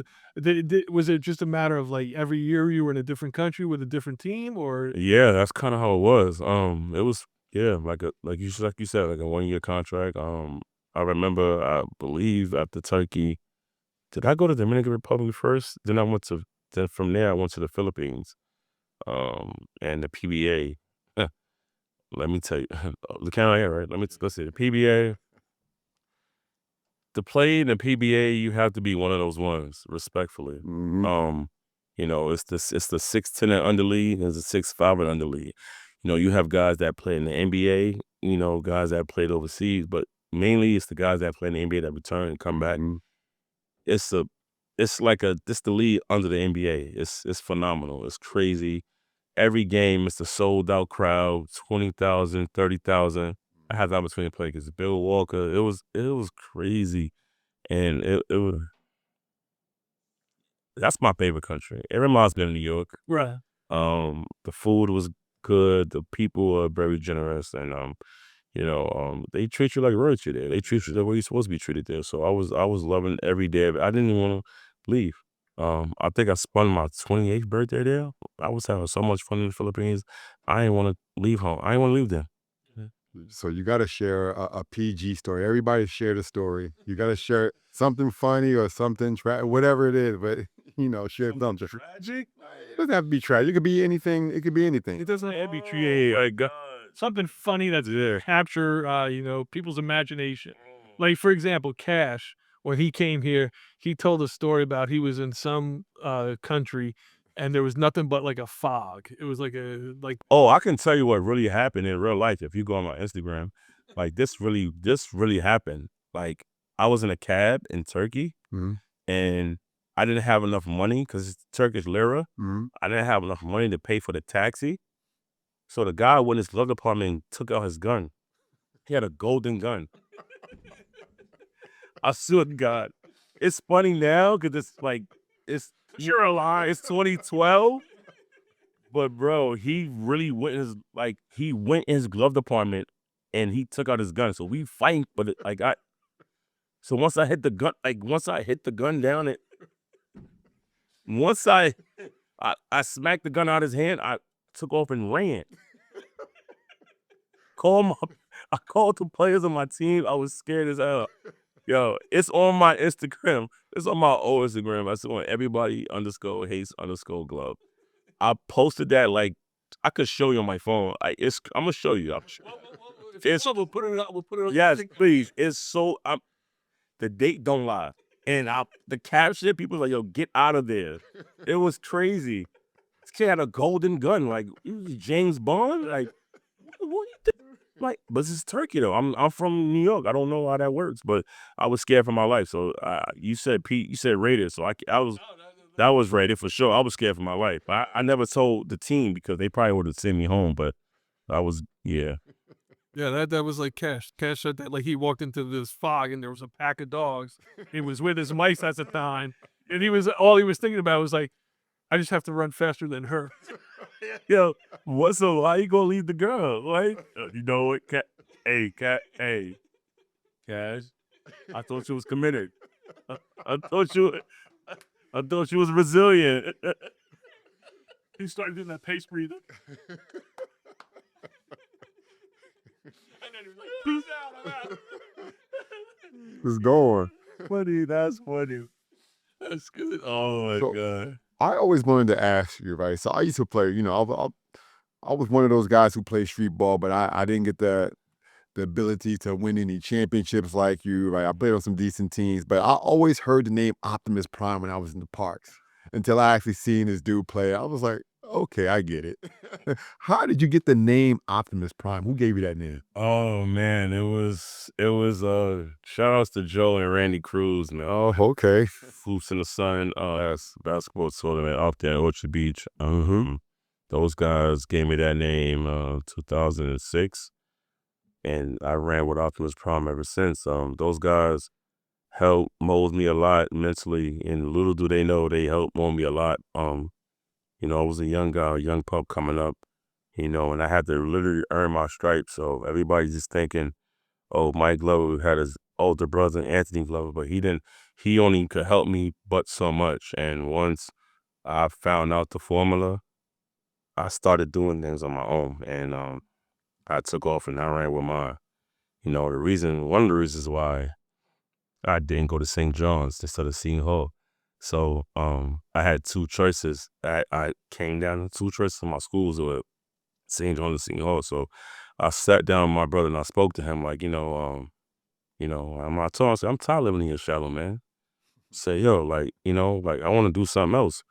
was it just a matter of like every year you were in a different country with a different team, or Yeah, that's kind of how it was. It was like you said, like a 1-year contract. I remember, I believe after Turkey, did I go to Dominican Republic first? Then from there I went to the Philippines, and the PBA. Let me tell you, the count here, right? Let's see the PBA. To play in the PBA, you have to be one of those ones, respectfully. Mhm. It's the 6'10" and under league, there's a 6'5" and under league. You have guys that play in the NBA, guys that played overseas, but mainly it's the guys that play in the NBA that return and come back. Mhm. It's the league under the NBA. It's phenomenal. It's crazy. Every game, it's a sold out crowd, 20,000, 30,000. I had the opportunity to play against Bill Walker. It was crazy, and it was. That's my favorite country. It reminds me of New York. right? The food was good. The people are very generous, and they treat you like royalty there. They treat you the way you're supposed to be treated there. So I was loving every day of it. I didn't even want to leave. I think I spent my 28th birthday there. I was having so much fun in the Philippines. I didn't want to leave home. I didn't want to leave there. So you got to share a PG story. Everybody shared a story. You got to share something funny or something, whatever it is, but share something. Tragic? It doesn't have to be tragic. It could be anything. It could be anything. It doesn't have to be creative. Something funny that's there. Capture, people's imagination. Like, for example, Cash, when he came here, he told a story about he was in some country and there was nothing but like a fog. It was like Oh, I can tell you what really happened in real life if you go on my Instagram. Like this really happened. Like I was in a cab in Turkey, Mhm. and I didn't have enough money because it's Turkish lira. Mhm. I didn't have enough money to pay for the taxi. So the guy went in his glove compartment and took out his gun. He had a golden gun. I swear to God. It's funny now because it's like, you're alive. It's 2012. But bro, he really went in his glove department and he took out his gun. So we fighting, but so once I hit the gun down, once I smacked the gun out of his hand, I took off and ran. I called the players on my team. I was scared as hell. Yo, it's on my Instagram. It's on my old Instagram. I on everybody _hates_glove. I posted that I could show you on my phone. I'm gonna show you. we'll put it up. We'll put it on. Yes, please. It's so the date don't lie. And the caption, people like, yo, get out of there. It was crazy. This kid had a golden gun, like he was James Bond. Like, what you think? Like, but this is Turkey though. I'm from New York. I don't know how that works, but I was scared for my life. So you said Pete, you said rated. So I was. That was rated for sure. I was scared for my life. I never told the team because they probably would have sent me home. But I was, yeah. Yeah, that was like Cash. Cash said that like he walked into this fog and there was a pack of dogs. He was with his mice at the time, and all he was thinking about was like, I just have to run faster than her. Yo, what's so why you gonna leave the girl? Like, you know what, hey, Cash, I thought you was committed. I thought you was resilient. He started doing that pace breathing. And then he was like, peace out, I'm out. It's going. Funny, that's funny. That's good. Oh my So- god. I always wanted to ask you, right? So I used to play, I was one of those guys who played street ball, but I didn't get the ability to win any championships like you, right? I played on some decent teams, but I always heard the name Optimus Prime when I was in the parks until I actually seen this dude play. I was like, okay, I get it. How did you get the name Optimus Prime? Who gave you that name? Oh man, it was shout outs to Joe and Randy Cruz, man. Oh, okay. Flutes in the Sun, that's basketball tournament up there at Orchard Beach. Those guys gave me that name 2006, and I ran with Optimus Prime ever since. Those guys helped mold me a lot mentally, and little do they know they helped mold me a lot. I was a young guy, a young pup coming up, and I had to literally earn my stripes. So everybody's just thinking, oh, Mike Glover had his older brother, Anthony Glover, but he didn't. He only could help me but so much. And once I found out the formula, I started doing things on my own, and I took off and I ran with mine. One of the reasons why I didn't go to St. John's instead of Seton Hall. So I had two choices. I came down to two choices in my schools were St. John's and Seton Hall. So I sat down with my brother and I spoke to him like, I told him, I said, I'm tired of living in your shadow, man. Say, yo, like I want to do something else.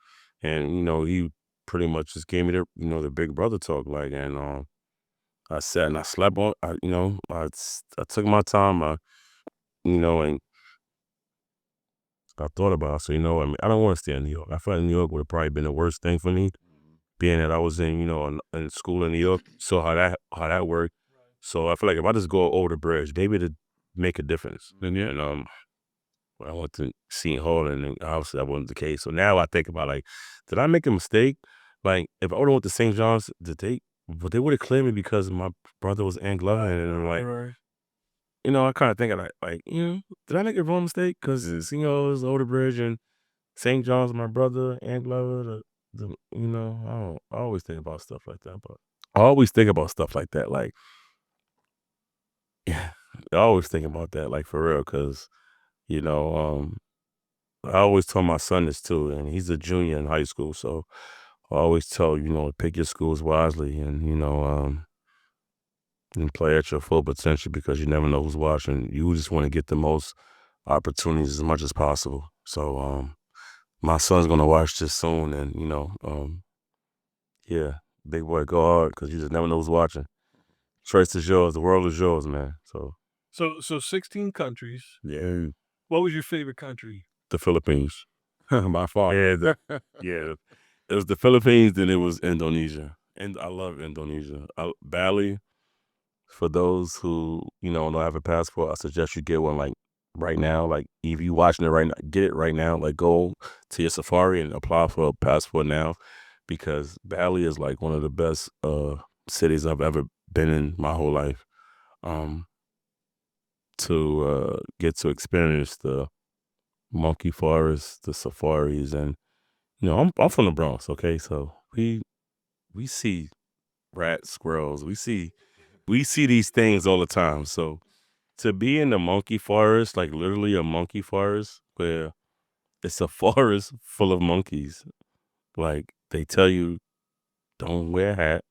And, he pretty much just gave me the big brother talk. Like, and I sat and I slept on, I took my time, and I thought about it. So, I don't want to stay in New York. I feel like New York would have probably been the worst thing for me, being that I was in school in New York, saw how that worked. So I feel like if I just go over the bridge, maybe it'd make a difference. And when I went to Seton Hall, and then obviously that wasn't the case. So now I think about like, did I make a mistake? Like if I would have went to St. John's, but they would have cleared me because my brother was Anglo, and I'm like, Right. I kind of think of like, did I make a wrong mistake? Because it's the older bridge and St. John's, my brother, Anglo, I always think about stuff like that. But I always think about stuff like that, like, yeah, I always think about that, like for real, because I always tell my son this too, and he's a junior in high school, so I always tell pick your schools wisely, and play at your full potential because you never know who's watching. You just want to get the most opportunities as much as possible. So my son's gonna watch this soon, and yeah, big boy, go hard because you just never know who's watching. Choice is yours. The world is yours, man. So 16 countries. Yeah, What was your favorite country? the Philippines. My fault. Yeah, yeah. It was the Philippines, then it was Indonesia, and I love Indonesia. Bali. For those who don't have a passport, I suggest you get one like right now. Like if you watching it right now, get it right now. Like go to your Safari and apply for a passport now, because Bali is like one of the best cities I've ever been in my whole life. To get to experience the monkey forest, the safaris, and I'm from the Bronx. Okay, so we see rats, squirrels. We see these things all the time. So to be in the monkey forest, like literally a monkey forest, where it's a forest full of monkeys, like they tell you, don't wear a hat,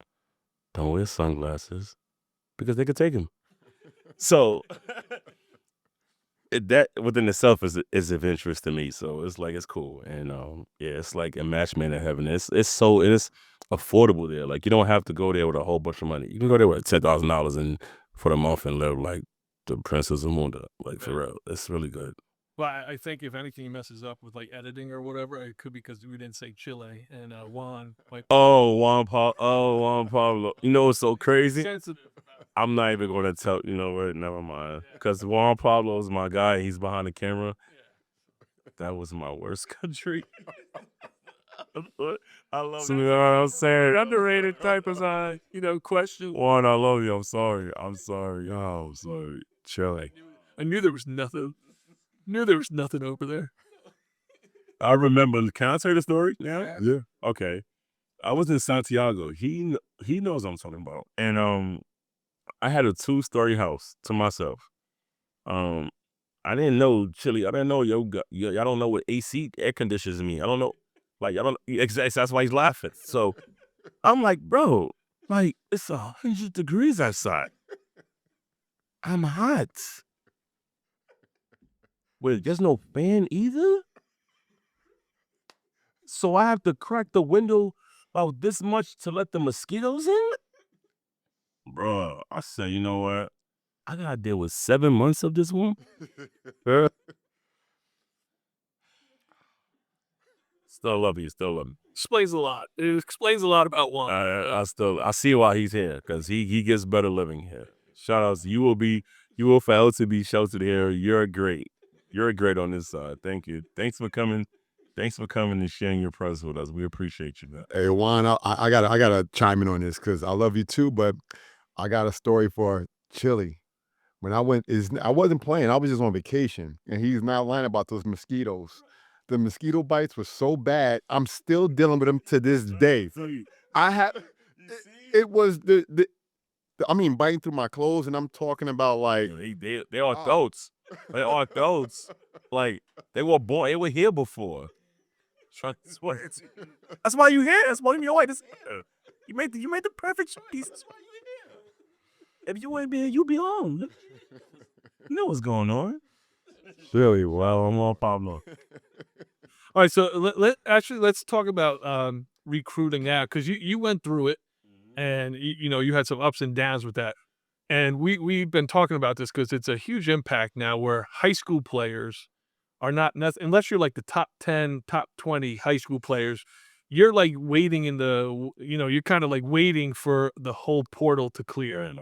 don't wear sunglasses, because they could take them. So that within itself is of interest to me. So it's like it's cool, and yeah, it's like a match made in heaven. It's affordable there. Like you don't have to go there with a whole bunch of money. You can go there with $10,000 and for the month and live like the Princess Amunda. Like for real, it's really good. Well, I think if anything messes up with like editing or whatever, it could be because we didn't say Chile and Juan. Like, Juan Pablo. You know what's so crazy? sensitive I'm not even going to tell, you know what, never mind. Because Juan Pablo's my guy. He's behind the camera. That was my worst country. I love you. You know what I'm saying? Underrated type of question. Juan, I love you. I'm sorry. I'm sorry. Oh, I'm sorry. Chill. I knew there was nothing. Knew there was nothing over there. I remember. Can I tell you the story now? Yeah. Okay. I was in Santiago. He knows what I'm talking about. And I had a 2-story house to myself. I didn't know Chile. I didn't know y'all don't know what AC air conditioners mean. I don't know. Like I don't. Exactly. That's why he's laughing. So I'm like, bro, like it's 100 degrees outside. I'm hot. Wait, there's no fan either. So I have to crack the window about this much to let the mosquitoes in? Bro, I said, you know what? I gotta deal with 7 months of this one. Still love you, still love you. Explains a lot. It explains a lot about Juan. I see why he's here, because he gets better living here. Shout outs, you will forever to be sheltered here. You're great. You're great on this side. Thank you. Thanks for coming. Thanks for coming and sharing your presence with us. We appreciate you, man. Hey Juan, I gotta chime in on this because I love you too, but I got a story for Chile. When I wasn't playing, I was just on vacation, and he's not lying about those mosquitoes. The mosquito bites were so bad, I'm still dealing with them to this day. I had it was I mean, biting through my clothes, and I'm talking about like They are adults. They are adults. Like they were born. They were here before. That's why you here. That's why you're white. You made the perfect choice. That's why you here. If you ain't been, you be home. You know what's going on. Really? Well, I'm on Pablo. All right, so let's talk about recruiting now, because you went through it, and you had some ups and downs with that, and we've been talking about this because it's a huge impact now, where high school players are not unless you're like the top 10, top 20 high school players, you're like waiting you're kind of like waiting for the whole portal to clear.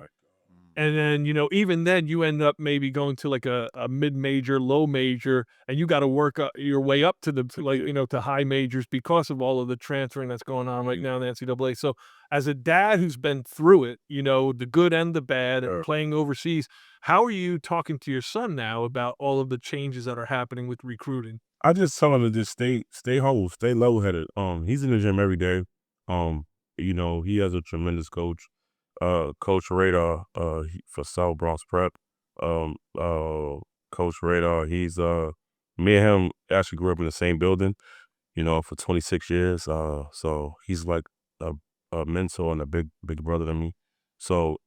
And then, even then you end up maybe going to like a mid-major, low major, and you got to work your way up to high majors because of all of the transferring that's going on right now in the NCAA. So as a dad who's been through it, the good and the bad, and playing overseas, how are you talking to your son now about all of the changes that are happening with recruiting? I just tell him to just stay humble, stay level headed. He's in the gym every day. He has a tremendous coach. Coach Radar, for South Bronx Prep. Coach Radar, he's me and him actually grew up in the same building, for 26 years. So he's like a mentor and a big brother to me. So,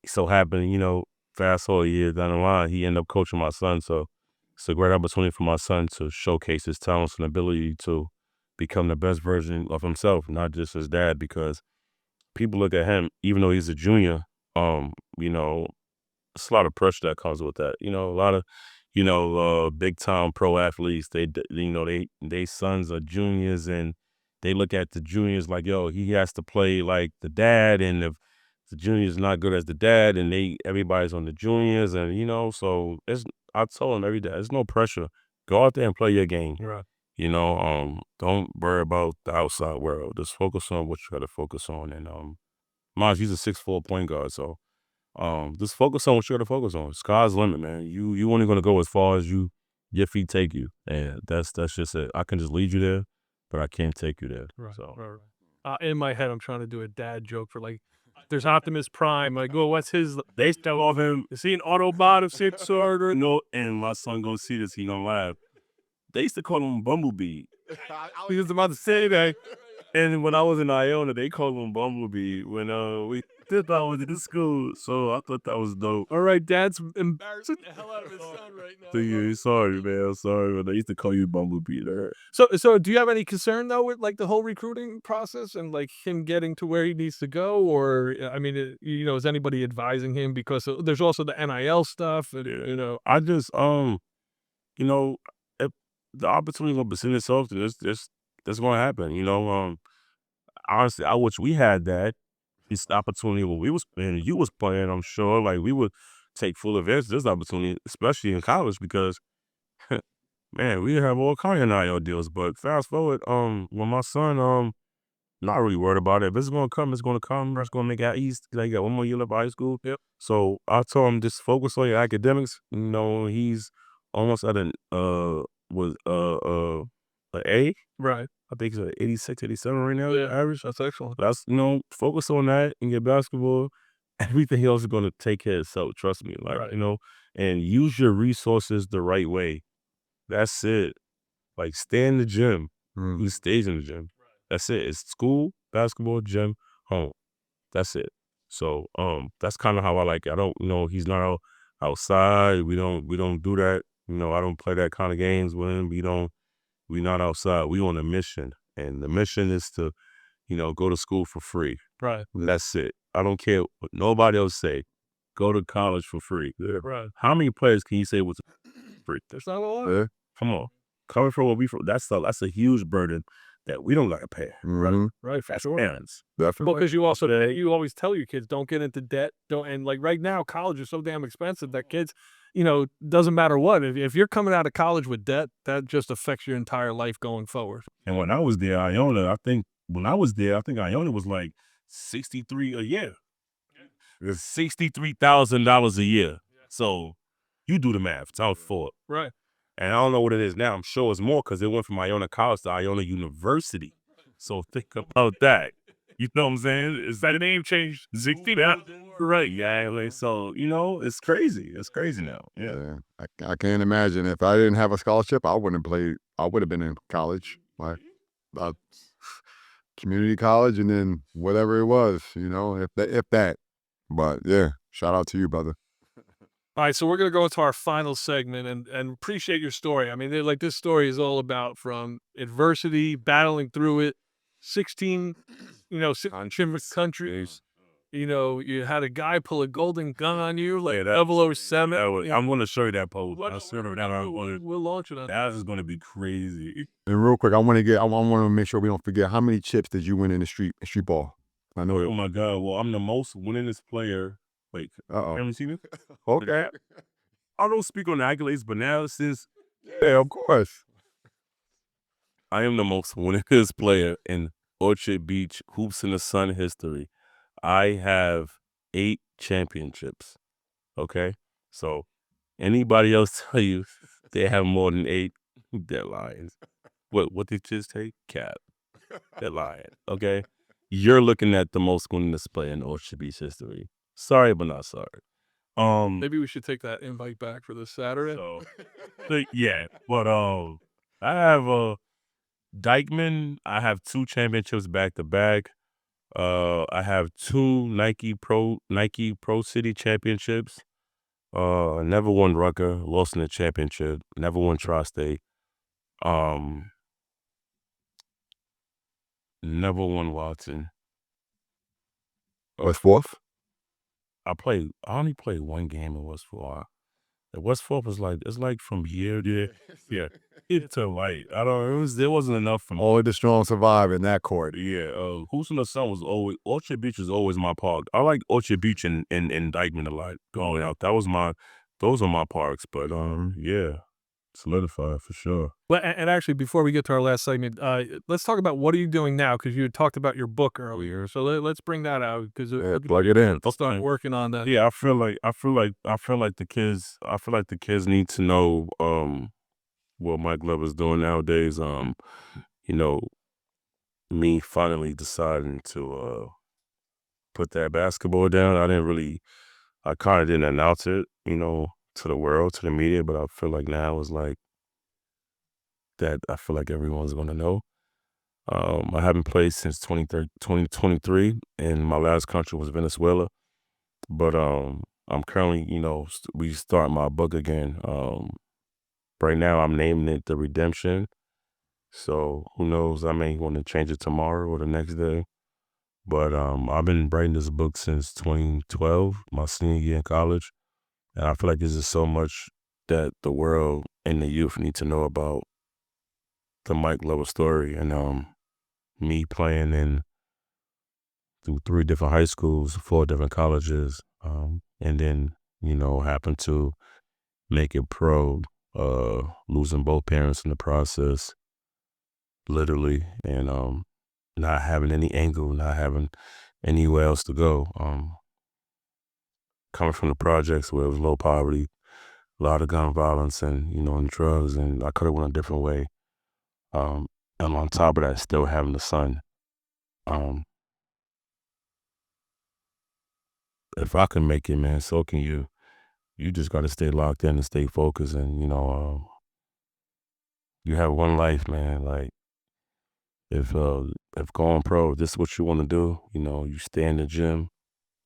so happened, fast forward a year down the line, he ended up coaching my son. So it's a great opportunity for my son to showcase his talents and ability to become the best version of himself, not just his dad, because people look at him, even though he's a junior, it's a lot of pressure that comes with that. A lot of, big time pro athletes, they sons are juniors, and they look at the juniors like, yo, he has to play like the dad, and if the junior's not good as the dad, and everybody's on the juniors, and so I told him every day, there's no pressure. Go out there and play your game. Right. Don't worry about the outside world. Just focus on what you got to focus on. And Maj, he's a 6'4" point guard, so just focus on what you got to focus on. Sky's the limit, man. You only gonna go as far as your feet take you, and that's just it. I can just lead you there, but I can't take you there. Right. So Right. In my head, I'm trying to do a dad joke for like, there's Optimus Prime. Like, oh, what's his? they still off him. Is he an Autobot of some sort? Or No, and my son gonna see this, he gonna laugh. They used to call him Bumblebee. I was just about to say that. And when I was in Iona, they called him Bumblebee when we did that was in school. So I thought that was dope. All right, Dad's embarrassing the hell out of his son right now. So yeah, sorry, man. I'm sorry, but they used to call you Bumblebee there. So do you have any concern though with like the whole recruiting process and like him getting to where he needs to go? Or I mean, is anybody advising him? Because there's also the NIL stuff. And, I just if the opportunity gonna present itself, that's gonna happen. Honestly, I wish we had that. this opportunity when we was playing, you was playing, I'm sure, like, we would take full advantage of this opportunity, especially in college, because, man, we have all kind of NIL deals. But fast forward, when my son, not really worried about it. If it's gonna come, it's gonna come. It's gonna make it out east. Like, you got one more year left of high school. Yep. So I told him just focus on your academics. You know, he's almost at an A. Right. I think he's at 86, 87 right now. Yeah. Average. That's excellent. That's, focus on that and get basketball. Everything else is gonna take care of itself. Trust me. Like, Right. and use your resources the right way. That's it. Like, stay in the gym. Who stays in the gym? That's it. It's school, basketball, gym, home. That's it. So that's kind of how I like it. I don't, he's not outside. We don't do that. I don't play that kind of games with him. We not outside. We on a mission. And the mission is to, go to school for free. Right. That's it. I don't care what nobody else say. Go to college for free. Yeah. Right. How many players can you say was free? There's not a lot. Yeah. Come on. Coming from where we from, that's a huge burden that we don't gotta pay. Right. For As sure. parents. Definitely. Because you always tell your kids, don't get into debt. And like right now, college is so damn expensive that kids, doesn't matter what. If you're coming out of college with debt, that just affects your entire life going forward. And when I was there, Iona, I think Iona was like 63 a year. It's $63,000 a year. So you do the math. Times 4. Right. And I don't know what it is now. I'm sure it's more because it went from Iona College to Iona University. So think about that. You know what I'm saying? Is that name changed? 60 now? Right. Yeah. Like, so, it's crazy. It's crazy now. Yeah. I can't imagine if I didn't have a scholarship, I wouldn't have played. I would have been in college, like community college, and then whatever it was, if that. But yeah, shout out to you, brother. All right, so we're going to go into our final segment and appreciate your story. I mean, this story is all about from adversity, battling through it, 16, countries. You had a guy pull a golden gun on you, like 007. I'm going to show you that post. We'll launch it on that. Is going to be crazy. And real quick, I want to make sure we don't forget, how many chips did you win in the street ball? I know. Oh my God! Well, I'm the most winningest player. Wait, can you see me? Okay. I don't speak on the accolades, but now since Yeah, of course. I am the most winningest player in Orchard Beach Hoops in the Sun history, I have 8 championships. Okay, so anybody else tell you they have more than 8, they're lying. What did you just take? Cap. They're lying. Okay, you're looking at the most winningest player in Orchard Beach history. Sorry, but not sorry. Maybe we should take that invite back for this Saturday. Yeah, but I have Dykeman. I have 2 championships back to back. I have 2 Nike Pro City championships. Never won Rucker, lost in the championship. Never won Tri-State. Never won Watson. What's fourth? I only played 1 game in West Fork. And West Fork was it's like from year to year. Yeah. It's a light. There wasn't enough for me. Only the strong survive in that court. Yeah. Hoops in the Sun was always, Orchard Beach was always my park. I like Orchard Beach and Dykeman a lot going out. Those are my parks. But yeah. Solidified for sure. Well, and actually, before we get to our last segment, let's talk about what are you doing now? Because you had talked about your book earlier, so let's bring that out because plug it in. I'll start working on that. Yeah, I feel like the kids need to know what Mike Glover's doing nowadays. Me finally deciding to put that basketball down. I kind of didn't announce it, to the world, to the media, but I feel like now is like that. I feel like everyone's going to know. I haven't played since 2023, and my last country was Venezuela. But I'm currently, we start my book again. Right now I'm naming it The Redemption. So who knows? I may want to change it tomorrow or the next day. But I've been writing this book since 2012, my senior year in college. And I feel like there's just so much that the world and the youth need to know about the Mike Glover story and me playing in through 3 different high schools, 4 different colleges, and then, happened to make it pro, losing both parents in the process, literally, and not having any angle, not having anywhere else to go. Coming from the projects where it was low poverty, a lot of gun violence and drugs, and I could have went a different way. And on top of that, still having a son. If I can make it, man, so can you. You just got to stay locked in and stay focused, and you have one life, man. Like if going pro, this is what you want to do. You stay in the gym,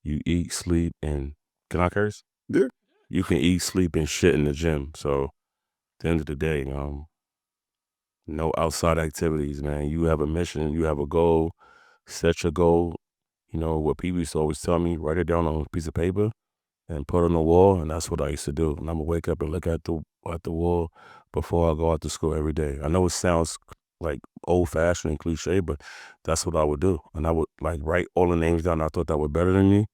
you eat, sleep, and can I curse? Yeah. You can eat, sleep, and shit in the gym. So at the end of the day, no outside activities, man. You have a mission, you have a goal, set your goal. What people used to always tell me, write it down on a piece of paper and put it on the wall, and that's what I used to do. And I'm gonna wake up and look at the wall before I go out to school every day. I know it sounds like old-fashioned and cliche, but that's what I would do. And I would write all the names down I thought that were better than me,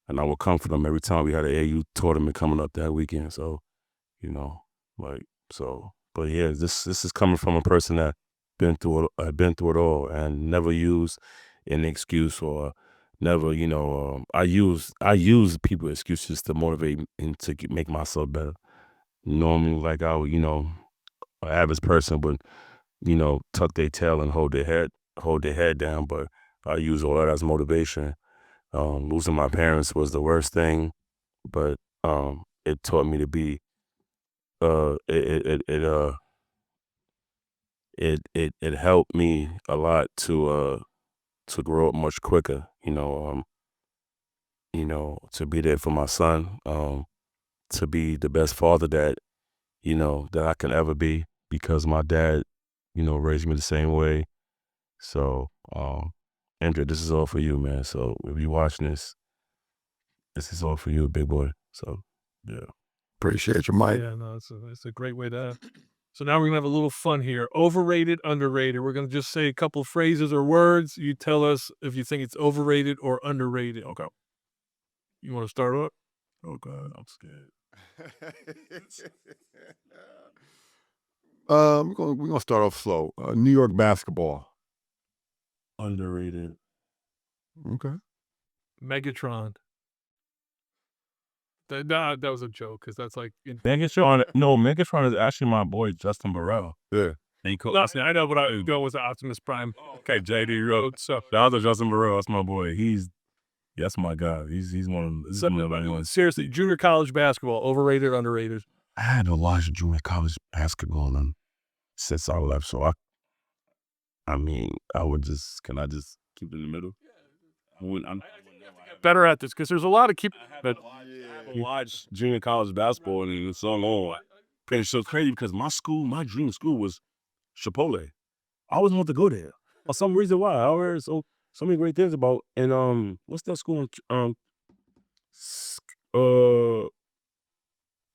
and I would come for them every time we had an AU tournament coming up that weekend. So, but yeah, this is coming from a person that been through it all and never used an excuse or never, I use people's excuses to motivate and to make myself better. Normally, I would, an average person would, tuck their tail and hold their head down, but I use all that as motivation. Losing my parents was the worst thing, but it taught me to be it helped me a lot to grow up much quicker, to be there for my son, to be the best father that I can ever be, because my dad raised me the same way. So Andrew, this is all for you, man. So if you're watching this is all for you, big boy. So yeah. Appreciate you, Mike. Yeah, no, it's a great way to. So now we're gonna have a little fun here. Overrated, underrated. We're gonna just say a couple phrases or words. You tell us if you think it's overrated or underrated. Okay. You want to start up? Oh God, I'm scared. We're gonna start off slow. New York basketball. Underrated. Okay. Megatron. That was a joke because that's like Megatron is actually my boy Justin Burrell. Yeah. Listen, I know, but I go with the Optimus Prime. Okay, JD Road. So that was Justin Burrell. That's my boy. That's my guy. He's one of the Seriously, junior college basketball, overrated, underrated. I had to watch junior college basketball since I left. So I would just, can I just keep it in the middle? I'm Better at this because there's a lot of but watch junior college basketball and it's so long. And it's so crazy because my dream school was Chipotle. I always wanted to go there. For some reason why. I heard so many great things about, and what's that school in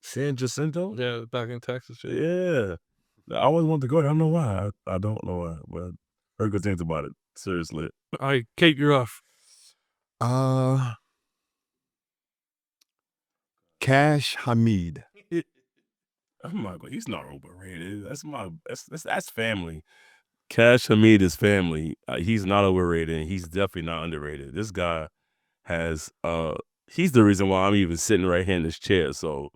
San Jacinto? yeah, back in Texas. Yeah. I always wanted to go there. I don't know why. I don't know why, but I heard good things about it. Seriously. All right, Kate, you're off. Cash Hamid. Oh my God, he's not overrated. That's family. Cash Hamid is family. He's not overrated, and he's definitely not underrated. This guy has he's the reason why I'm even sitting right here in this chair. So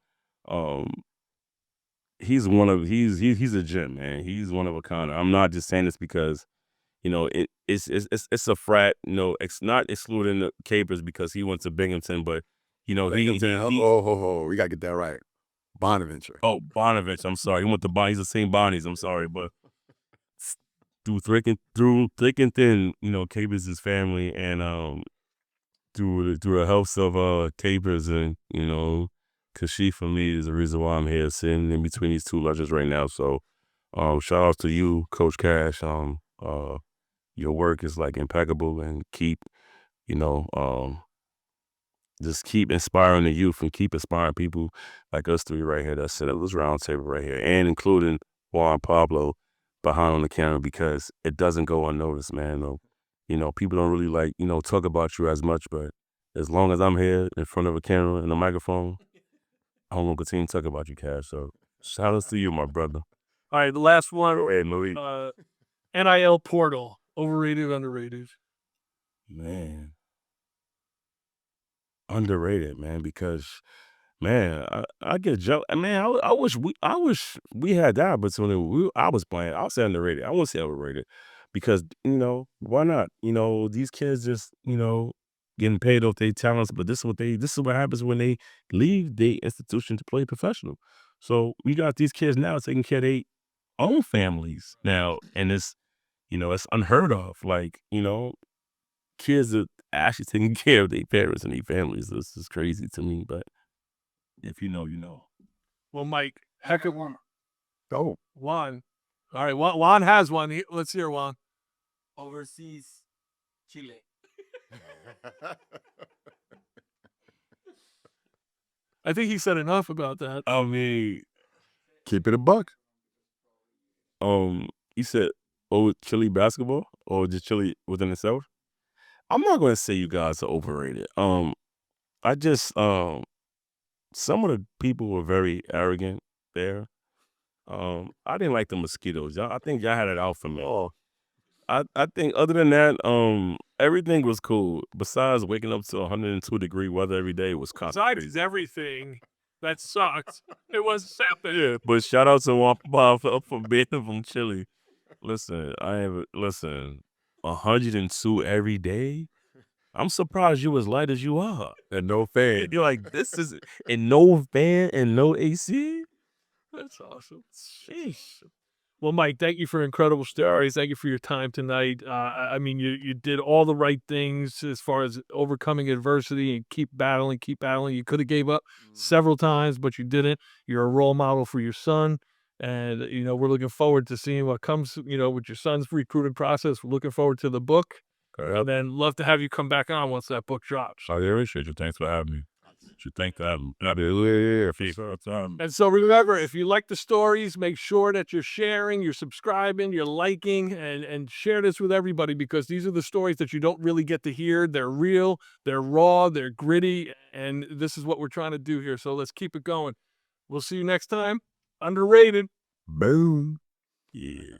he's a gem, man. He's one of a kind. I'm not just saying this because it's a frat. It's not excluding the Capers because he went to Binghamton, but we gotta get that right. Bonaventure. Oh, Bonaventure. I'm sorry. He went to He's the same Bonnies. I'm sorry, but through thick and thin, Capers is family, and through the helps of Capers and Kashif for me is the reason why I'm here sitting in between these two legends right now. So shout out to you, Coach Cash. Your work is impeccable, and keep just keep inspiring the youth and keep inspiring people like us three right here that sit at this round table right here, and including Juan Pablo behind on the camera, because it doesn't go unnoticed, man. people don't really like, talk about you as much, but as long as I'm here in front of a camera and a microphone, I'm going to continue to talk about you, Cash. So shout out to you, my brother. All right, the last one. Hey, Louis. NIL portal, overrated, underrated. Man. Underrated, man, because man, I get jealous. Man, I wish we had that opportunity. I was playing. I'll say underrated. I won't say overrated because why not? These kids just getting paid off their talents, but this is what happens when they leave the institution to play professional. So we got these kids now taking care of their own families now, and it's unheard of. Like kids are actually taking care of their parents and their families. This is crazy to me, but if you know, you know. Well, Mike, heck of one. Oh, Juan. All right, Juan has one. Let's hear Juan. Overseas Chile. I think he said enough about that. I mean, keep it a buck. you said, Chile basketball or just Chile within itself? I'm not going to say you guys are overrated. I just some of the people were very arrogant there. I didn't like the mosquitoes. I think y'all had it out for me. I think other than that, everything was cool. Besides waking up to 102-degree weather every day was Besides everything that sucked, it was something. Yeah, but shout out to Juan for being from Chile. Listen, 102 every day. I'm surprised you as light as you are. And no fan. You're like, this is and no fan and no AC. That's awesome. Sheesh. Well, Mike, thank you for incredible stories. Thank you for your time tonight. I mean, you did all the right things as far as overcoming adversity and keep battling. You could have gave up several times, but you didn't. You're a role model for your son. And, we're looking forward to seeing what comes, with your son's recruiting process. We're looking forward to the book. And then love to have you come back on once that book drops. I appreciate you. Thanks for having me. And so remember, if you like the stories, make sure that you're sharing, you're subscribing, you're liking, and share this with everybody because these are the stories that you don't really get to hear. They're real, they're raw, they're gritty, and this is what we're trying to do here. So let's keep it going. We'll see you next time. Underrated. Boom. Yeah.